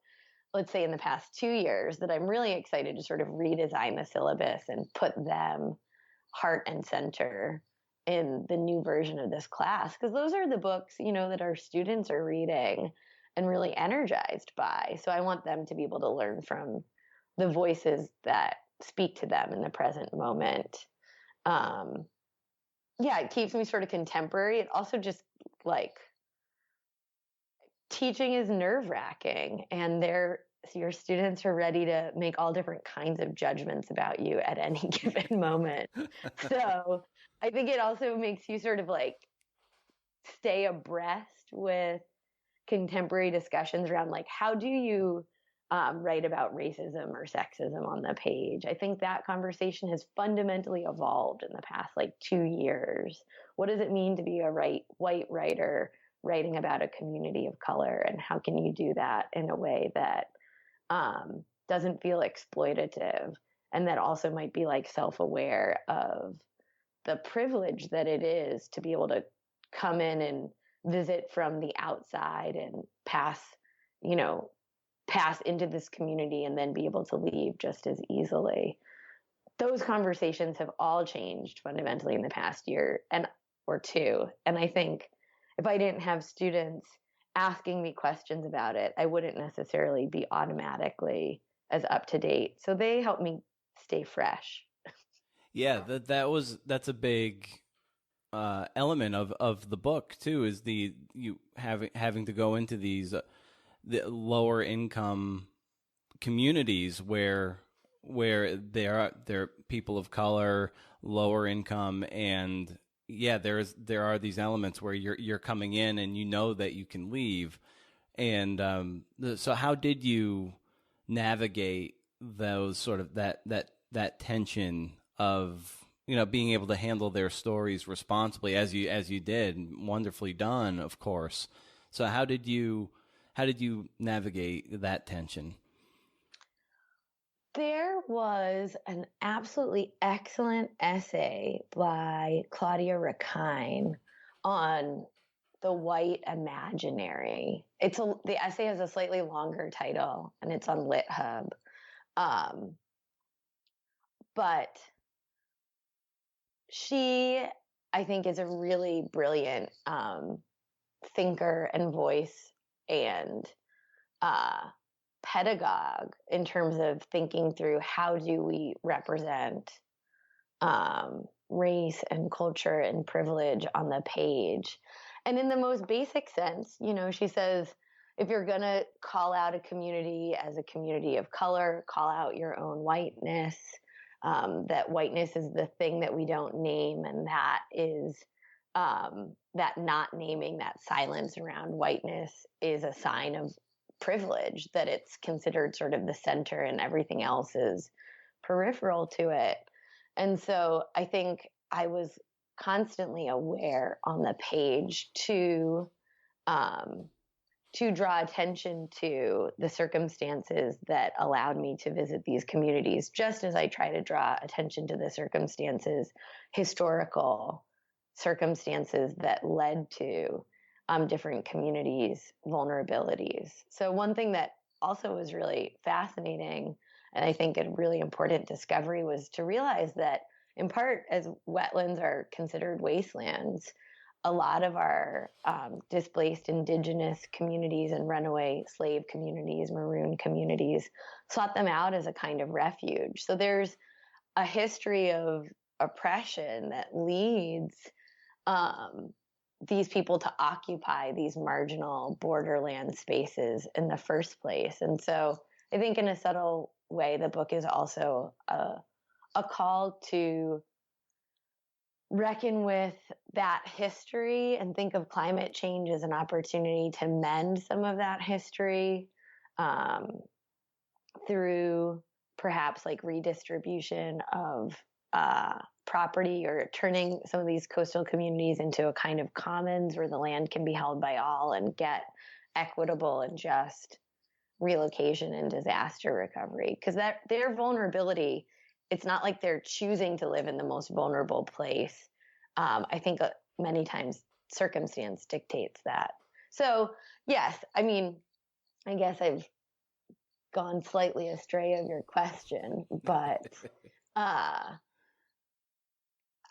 let's say in the past 2 years, that I'm really excited to sort of redesign the syllabus and put them heart and center in the new version of this class. Because those are the books, that our students are reading and really energized by. So I want them to be able to learn from the voices that speak to them in the present moment. Um, yeah, it keeps me sort of contemporary. It also just like teaching is nerve wracking, and your students are ready to make all different kinds of judgments about you at any given moment. So I think it also makes you sort of like stay abreast with contemporary discussions around like how do you write about racism or sexism on the page. I think that conversation has fundamentally evolved in the past like 2 years. What does it mean to be a white writer writing about a community of color, and how can you do that in a way that doesn't feel exploitative, and that also might be like self-aware of the privilege that it is to be able to come in and visit from the outside and you know, pass into this community and then be able to leave just as easily. Those conversations have all changed fundamentally in the past year or two. And I think if I didn't have students asking me questions about it, I wouldn't necessarily be automatically as up to date. So they help me stay fresh. Yeah, that's a big element of the book too. Is you having to go into these the lower income communities where there are people of color, lower income, and yeah, there are these elements where you're coming in and you know that you can leave, and so how did you navigate those sort of that tension of being able to handle their stories responsibly as you did, wonderfully done, of course. So how did you navigate that tension? There was an absolutely excellent essay by Claudia Rackine on the white imaginary. The essay has a slightly longer title, and it's on LitHub. Um, but she, I think, is a really brilliant thinker and voice and pedagogue in terms of thinking through how do we represent race and culture and privilege on the page. And in the most basic sense, she says, if you're going to call out a community as a community of color, call out your own whiteness. That whiteness is the thing that we don't name, and that is that not naming, that silence around whiteness is a sign of privilege, that it's considered sort of the center and everything else is peripheral to it. And so I think I was constantly aware on the page to to draw attention to the circumstances that allowed me to visit these communities, just as I try to draw attention to the circumstances, historical circumstances that led to different communities' vulnerabilities. So, one thing that also was really fascinating, and I think a really important discovery, was to realize that, in part, as wetlands are considered wastelands, a lot of our displaced indigenous communities and runaway slave communities, maroon communities, sought them out as a kind of refuge. So there's a history of oppression that leads these people to occupy these marginal borderland spaces in the first place. And so I think in a subtle way, the book is also a call to reckon with that history and think of climate change as an opportunity to mend some of that history through perhaps like redistribution of property, or turning some of these coastal communities into a kind of commons where the land can be held by all and get equitable and just relocation and disaster recovery. Because that their vulnerability, it's not like they're choosing to live in the most vulnerable place. I think many times circumstance dictates that. So, yes, I mean, I guess I've gone slightly astray of your question, but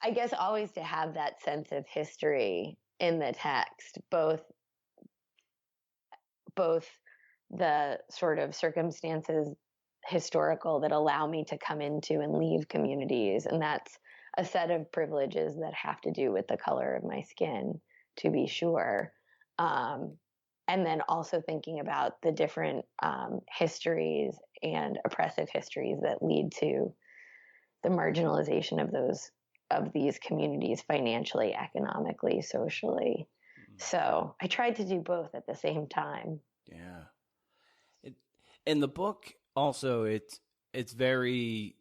I guess always to have that sense of history in the text, both the sort of circumstances historical that allow me to come into and leave communities, and that's a set of privileges that have to do with the color of my skin, to be sure. And then also thinking about the different histories and oppressive histories that lead to the marginalization of these communities financially, economically, socially. So I tried to do both at the same time. Yeah. In the book, also, it's very,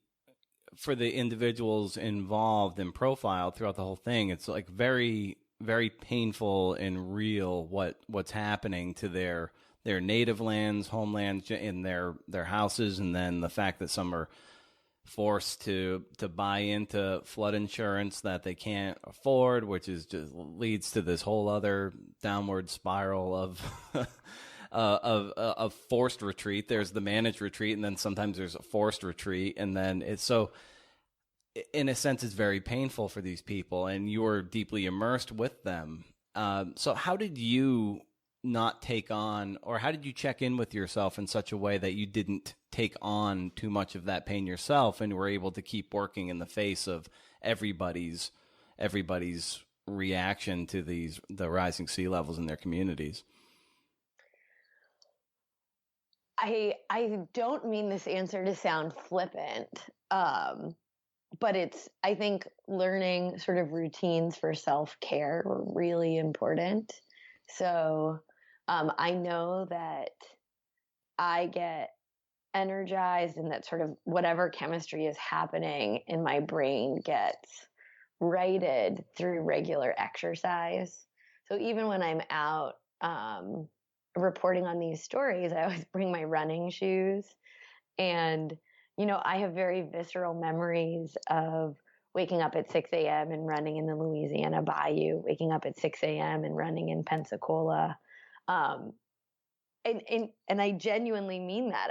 for the individuals involved and profiled throughout the whole thing, it's like very, very painful and real what's happening to their native lands, homelands, in their houses, and then the fact that some are forced to buy into flood insurance that they can't afford, which is just leads to this whole other downward spiral of forced retreat. There's the managed retreat, and then sometimes there's a forced retreat, and then it's so. In a sense, it's very painful for these people, and you were deeply immersed with them. So how did you not take on, or how did you check in with yourself in such a way that you didn't take on too much of that pain yourself, and were able to keep working in the face of everybody's reaction to the rising sea levels in their communities? I don't mean this answer to sound flippant, but I think learning sort of routines for self-care were really important. So I know that I get energized, and that sort of whatever chemistry is happening in my brain gets righted through regular exercise. So even when I'm out reporting on these stories, I always bring my running shoes. And, I have very visceral memories of waking up at 6 a.m. and running in the Louisiana Bayou, waking up at 6 a.m. and running in Pensacola. And I genuinely mean that.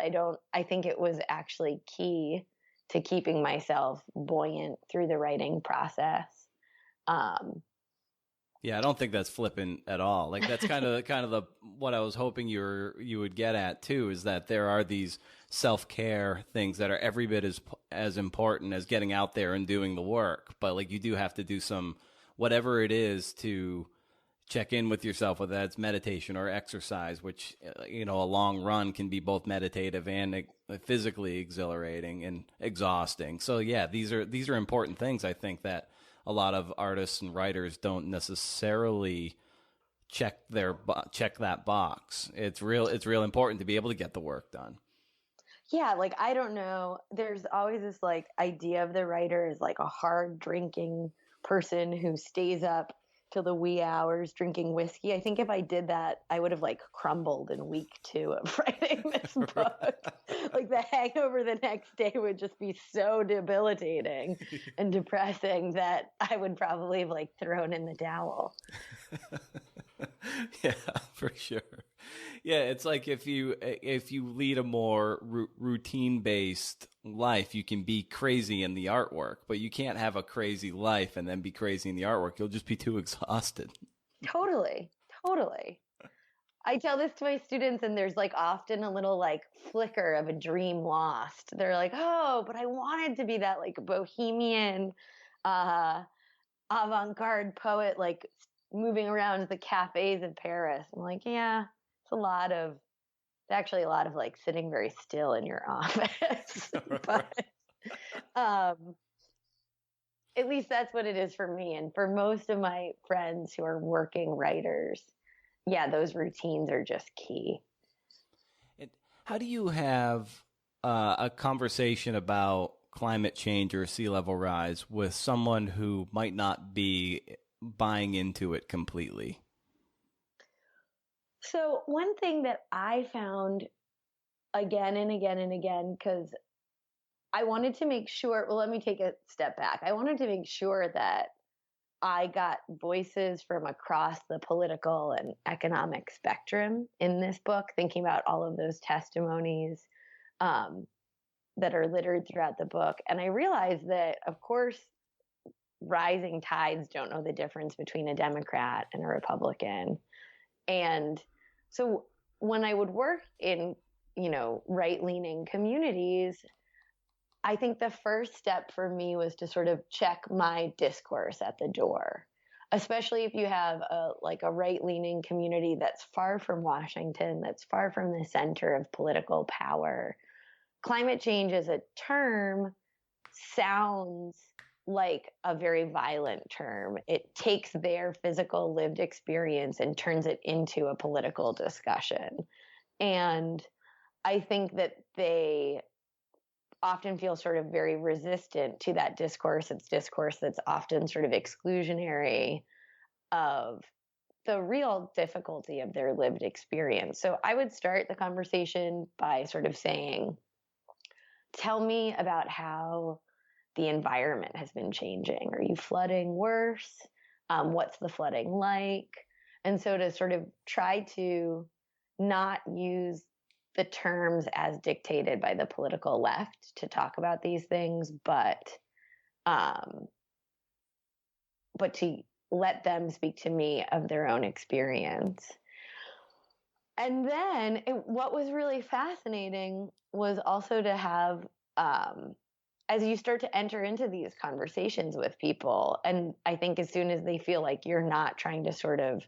I think it was actually key to keeping myself buoyant through the writing process. Yeah, I don't think that's flippant at all. Like that's kind of what I was hoping you would get at too, is that there are these self-care things that are every bit as important as getting out there and doing the work. But like you do have to do some, whatever it is, to check in with yourself, whether that's meditation or exercise, which, a long run can be both meditative and physically exhilarating and exhausting. So yeah, these are important things, I think, that a lot of artists and writers don't necessarily check that box. It's real important to be able to get the work done. Yeah, like I don't know. There's always this like idea of the writer as like a hard drinking person who stays up till the wee hours drinking whiskey. I think if I did that, I would have like crumbled in week 2 of writing this book. Like the hangover the next day would just be so debilitating and depressing that I would probably have like thrown in the towel. Yeah, for sure. Yeah, it's like if you lead a more routine based life, you can be crazy in the artwork, but you can't have a crazy life and then be crazy in the artwork. You'll just be too exhausted. Totally. I tell this to my students, and there's like often a little like flicker of a dream lost. They're like, "Oh, but I wanted to be that like bohemian, avant-garde poet, like moving around the cafes of Paris." I'm like, "Yeah, it's actually a lot of like sitting very still in your office." But at least that's what it is for me. And for most of my friends who are working writers, yeah, those routines are just key. How do you have a conversation about climate change or sea level rise with someone who might not be buying into it completely? So one thing that I found again and again and again, because I wanted to make sure, well, let me take a step back. I wanted to make sure that I got voices from across the political and economic spectrum in this book, thinking about all of those testimonies that are littered throughout the book. And I realized that, of course, rising tides don't know the difference between a Democrat and a Republican. And so when I would work in, right-leaning communities, I think the first step for me was to sort of check my discourse at the door, especially if you have a right-leaning community that's far from Washington, that's far from the center of political power. Climate change as a term sounds like a very violent term. It takes their physical lived experience and turns it into a political discussion. And I think that they often feel sort of very resistant to that discourse. It's discourse that's often sort of exclusionary of the real difficulty of their lived experience. So I would start the conversation by sort of saying, tell me about how the environment has been changing. Are you flooding worse? What's the flooding like? And so to sort of try to not use the terms as dictated by the political left to talk about these things, but to let them speak to me of their own experience. And then what was really fascinating was also to have, as you start to enter into these conversations with people, and I think as soon as they feel like you're not trying to sort of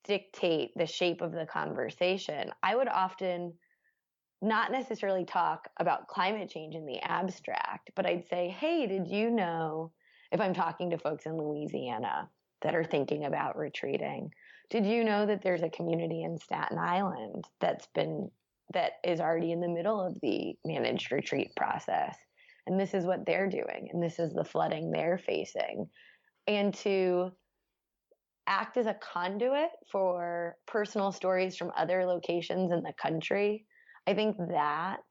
dictate the shape of the conversation, I would often not necessarily talk about climate change in the abstract, but I'd say, hey, did you know, if I'm talking to folks in Louisiana that are thinking about retreating, did you know that there's a community in Staten Island that is already in the middle of the managed retreat process? And this is what they're doing. And this is the flooding they're facing. And to act as a conduit for personal stories from other locations in the country, I think that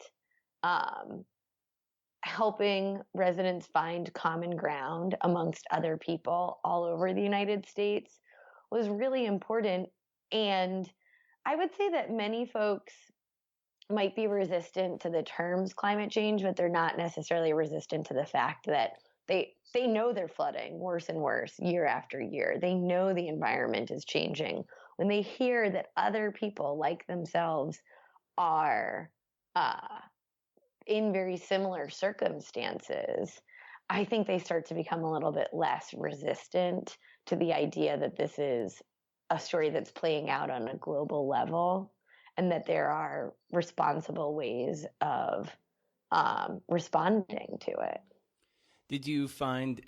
helping residents find common ground amongst other people all over the United States was really important. And I would say that many folks might be resistant to the terms climate change, but they're not necessarily resistant to the fact that they know they're flooding worse and worse year after year. They know the environment is changing. When they hear that other people like themselves are in very similar circumstances, I think they start to become a little bit less resistant to the idea that this is a story that's playing out on a global level and that there are responsible ways of responding to it. Did you find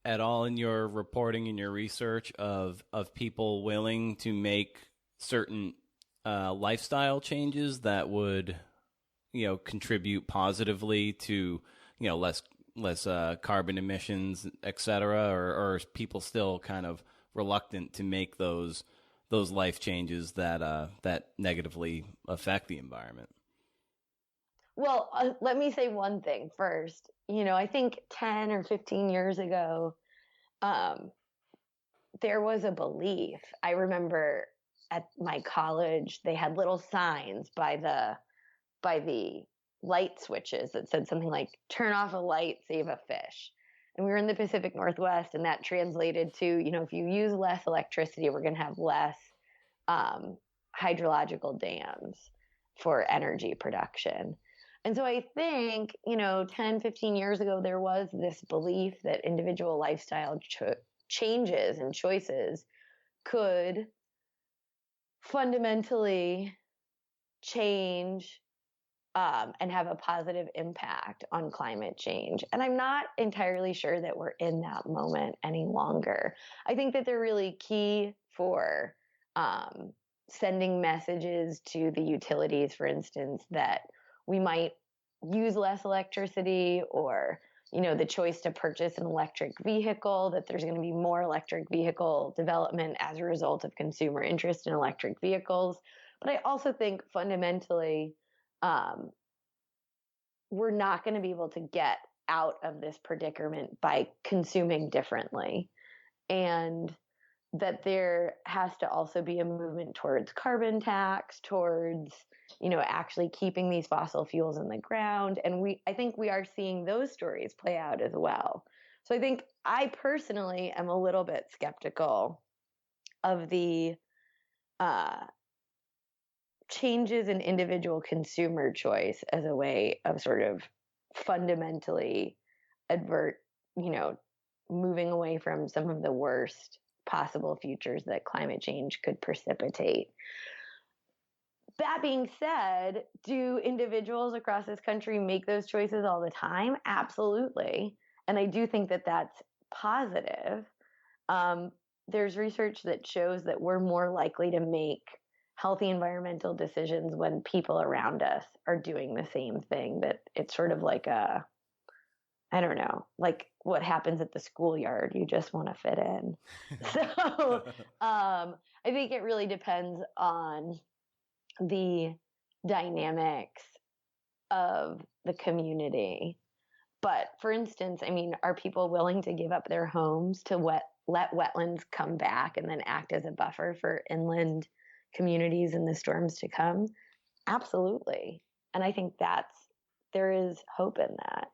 at all in your reporting and your research of people willing to make certain lifestyle changes that would, contribute positively to, less carbon emissions, et cetera, or are people still kind of reluctant to make those life changes that negatively affect the environment? Well, let me say one thing first. I think 10 or 15 years ago, um, there was a belief. I remember at my college, they had little signs by the light switches that said something like "Turn off a light, save a fish." And we were in the Pacific Northwest, and that translated to, if you use less electricity, we're going to have less um, hydrological dams for energy production. And so I think, 10, 15 years ago, there was this belief that individual lifestyle changes and choices could fundamentally change and have a positive impact on climate change. And I'm not entirely sure that we're in that moment any longer. I think that they're really key for um, sending messages to the utilities, for instance, that we might use less electricity, or the choice to purchase an electric vehicle, that there's going to be more electric vehicle development as a result of consumer interest in electric vehicles. But I also think fundamentally, um, we're not going to be able to get out of this predicament by consuming differently. And that there has to also be a movement towards carbon tax, towards, actually keeping these fossil fuels in the ground. And I think we are seeing those stories play out as well. So I think I personally am a little bit skeptical of the uh, changes in individual consumer choice as a way of sort of fundamentally advert, moving away from some of the worst possible futures that climate change could precipitate. That being said, do individuals across this country make those choices all the time? Absolutely. And I do think that that's positive. There's research that shows that we're more likely to make healthy environmental decisions when people around us are doing the same thing, that it's sort of like I don't know, like what happens at the schoolyard. You just want to fit in. So I think it really depends on the dynamics of the community. But for instance, I mean, are people willing to give up their homes to let wetlands come back and then act as a buffer for inland communities in the storms to come? Absolutely. And I think there is hope in that.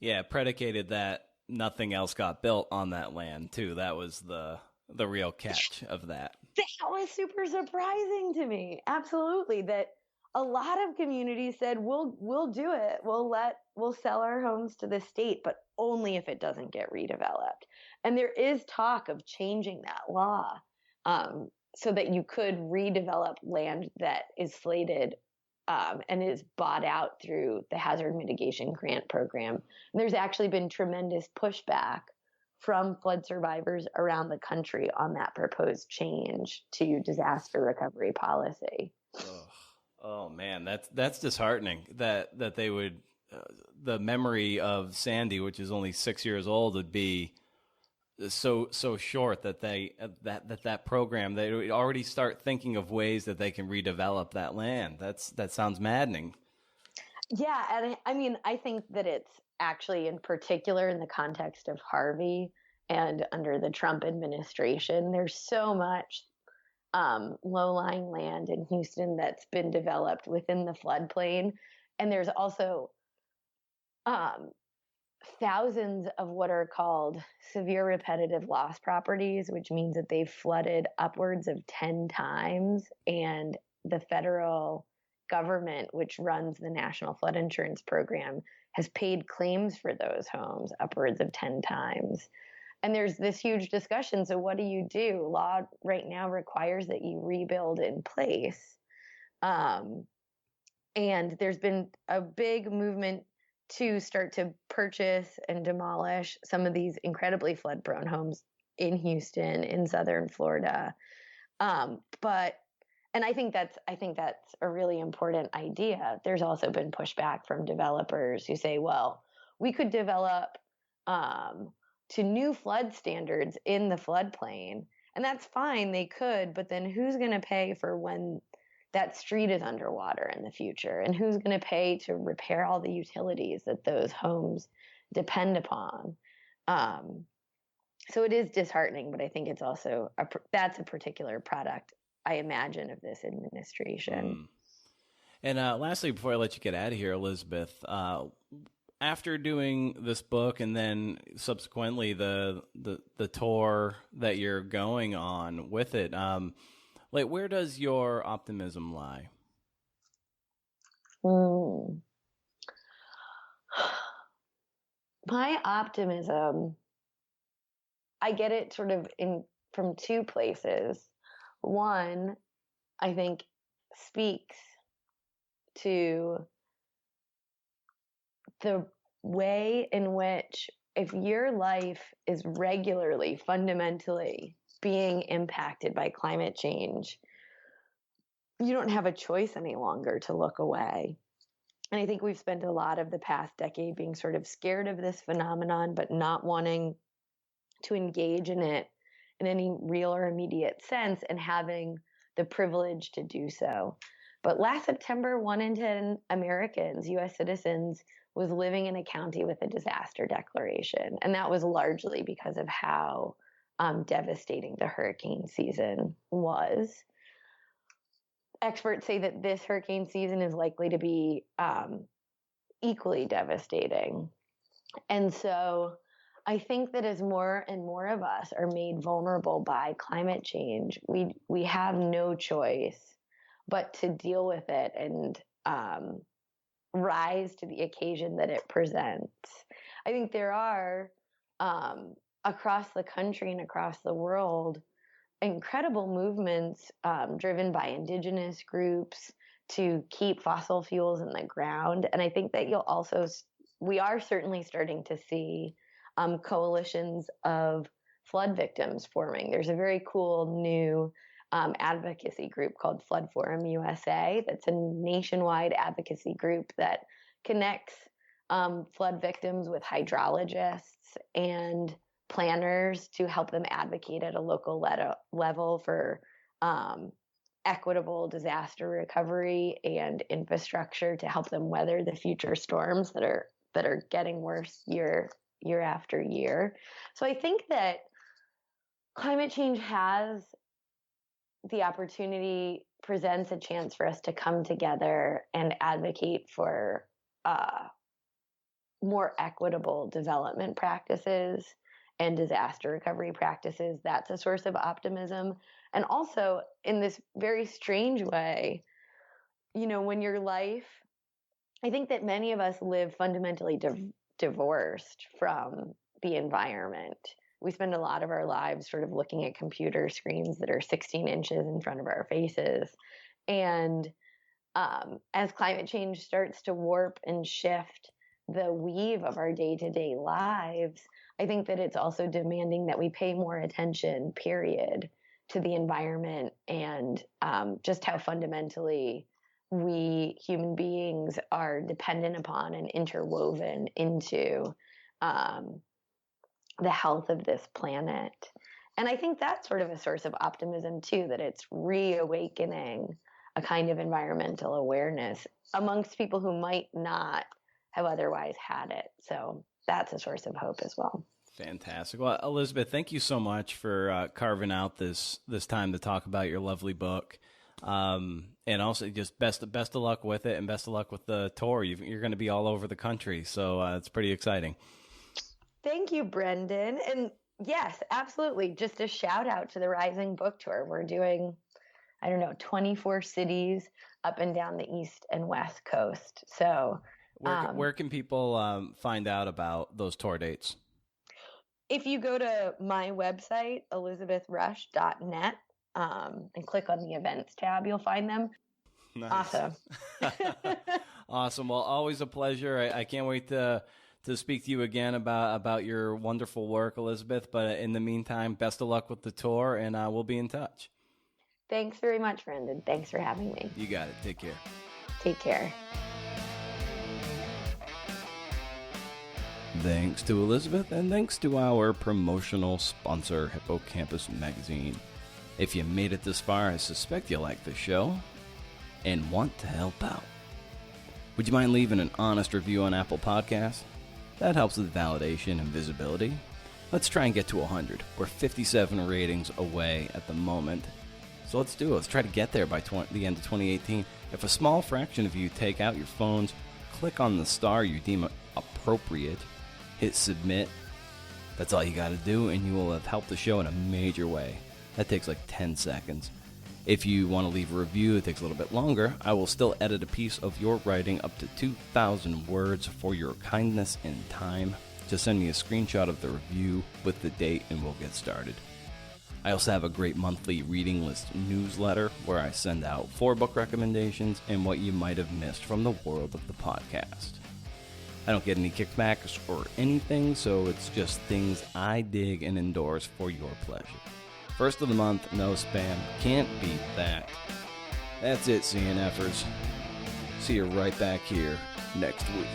Yeah, predicated that nothing else got built on that land too. That was the real catch of that. That was super surprising to me. Absolutely. That a lot of communities said, we'll do it. We'll sell our homes to the state, but only if it doesn't get redeveloped. And there is talk of changing that law so that you could redevelop land that is slated and is bought out through the Hazard Mitigation Grant Program. And there's actually been tremendous pushback from flood survivors around the country on that proposed change to disaster recovery policy. Oh man, that's disheartening. That they would the memory of Sandy, which is only 6 years old, would be so short that that program, they would already start thinking of ways that they can redevelop that land. That sounds maddening. Yeah, and I mean, I think that it's actually, in particular in the context of Harvey and under the Trump administration, there's so much low-lying land in Houston that's been developed within the floodplain. And there's also thousands of what are called severe repetitive loss properties, which means that they've flooded upwards of 10 times. And the federal government, which runs the National Flood Insurance Program, has paid claims for those homes upwards of 10 times. And there's this huge discussion. So what do you do? Law right now requires that you rebuild in place. And there's been a big movement to start to purchase and demolish some of these incredibly flood-prone homes in Houston, in southern Florida. And I think that's a really important idea. There's also been pushback from developers who say, well, we could develop to new flood standards in the floodplain. And that's fine, they could, but then who's going to pay for when that street is underwater in the future? And who's going to pay to repair all the utilities that those homes depend upon? So it is disheartening, but I think it's also that's a particular product, I imagine, of this administration. And lastly, before I let you get out of here, Elizabeth, after doing this book and then subsequently the tour that you're going on with it, like, where does your optimism lie? My optimism, I get it sort of from two places. One, I think, speaks to the way in which, if your life is regularly, fundamentally being impacted by climate change, you don't have a choice any longer to look away. And I think we've spent a lot of the past decade being sort of scared of this phenomenon, but not wanting to engage in it in any real or immediate sense, and having the privilege to do so. But last September, 1 in 10 Americans, U.S. citizens, was living in a county with a disaster declaration. And that was largely because of how devastating the hurricane season was. Experts say that this hurricane season is likely to be equally devastating. And so I think that as more and more of us are made vulnerable by climate change, we have no choice but to deal with it and rise to the occasion that it presents. I think there are, across the country and across the world, incredible movements driven by indigenous groups to keep fossil fuels in the ground. And I think that we are certainly starting to see coalitions of flood victims forming. There's a very cool new advocacy group called Flood Forum USA. That's a nationwide advocacy group that connects flood victims with hydrologists and planners to help them advocate at a local level for equitable disaster recovery and infrastructure to help them weather the future storms that are getting worse year after year. So I think that climate change presents a chance for us to come together and advocate for more equitable development practices and disaster recovery practices. That's a source of optimism. And also, in this very strange way, when your life, I think that many of us live fundamentally divorced from the environment. We spend a lot of our lives sort of looking at computer screens that are 16 inches in front of our faces. And as climate change starts to warp and shift the weave of our day-to-day lives, I think that it's also demanding that we pay more attention, period, to the environment and just how fundamentally we human beings are dependent upon and interwoven into the health of this planet. And I think that's sort of a source of optimism too, that it's reawakening a kind of environmental awareness amongst people who might not have otherwise had it. So that's a source of hope as well. Fantastic. Well, Elizabeth, thank you so much for carving out this time to talk about your lovely book. And also just best of luck with it, and best of luck with the tour. You're going to be all over the country. So it's pretty exciting. Thank you, Brendan. And yes, absolutely. Just a shout out to the Rising Book Tour. We're doing, 24 cities up and down the East and West Coast. So where can people find out about those tour dates? If you go to my website, elizabethrush.net, and click on the events tab, you'll find them. Nice. Awesome. Awesome. Well, always a pleasure. I can't wait to speak to you again about your wonderful work, Elizabeth. But in the meantime, best of luck with the tour, and we'll be in touch. Thanks very much, Brendan. Thanks for having me. You got it. Take care. Take care. Thanks to Elizabeth, and thanks to our promotional sponsor, Hippocampus Magazine. If you made it this far, I suspect you like the show and want to help out. Would you mind leaving an honest review on Apple Podcasts? That helps with validation and visibility. Let's try and get to 100. We're 57 ratings away at the moment. So let's do it. Let's try to get there by the end of 2018. If a small fraction of you take out your phones, click on the star you deem appropriate, hit submit. That's all you got to do, and you will have helped the show in a major way. That takes like 10 seconds. If you want to leave a review, it takes a little bit longer. I will still edit a piece of your writing up to 2,000 words for your kindness and time. Just send me a screenshot of the review with the date and we'll get started. I also have a great monthly reading list newsletter where I send out 4 book recommendations and what you might have missed from the world of the podcast. I don't get any kickbacks or anything, so it's just things I dig and endorse for your pleasure. First of the month, no spam. Can't beat that. That's it, CNFers. See you right back here next week.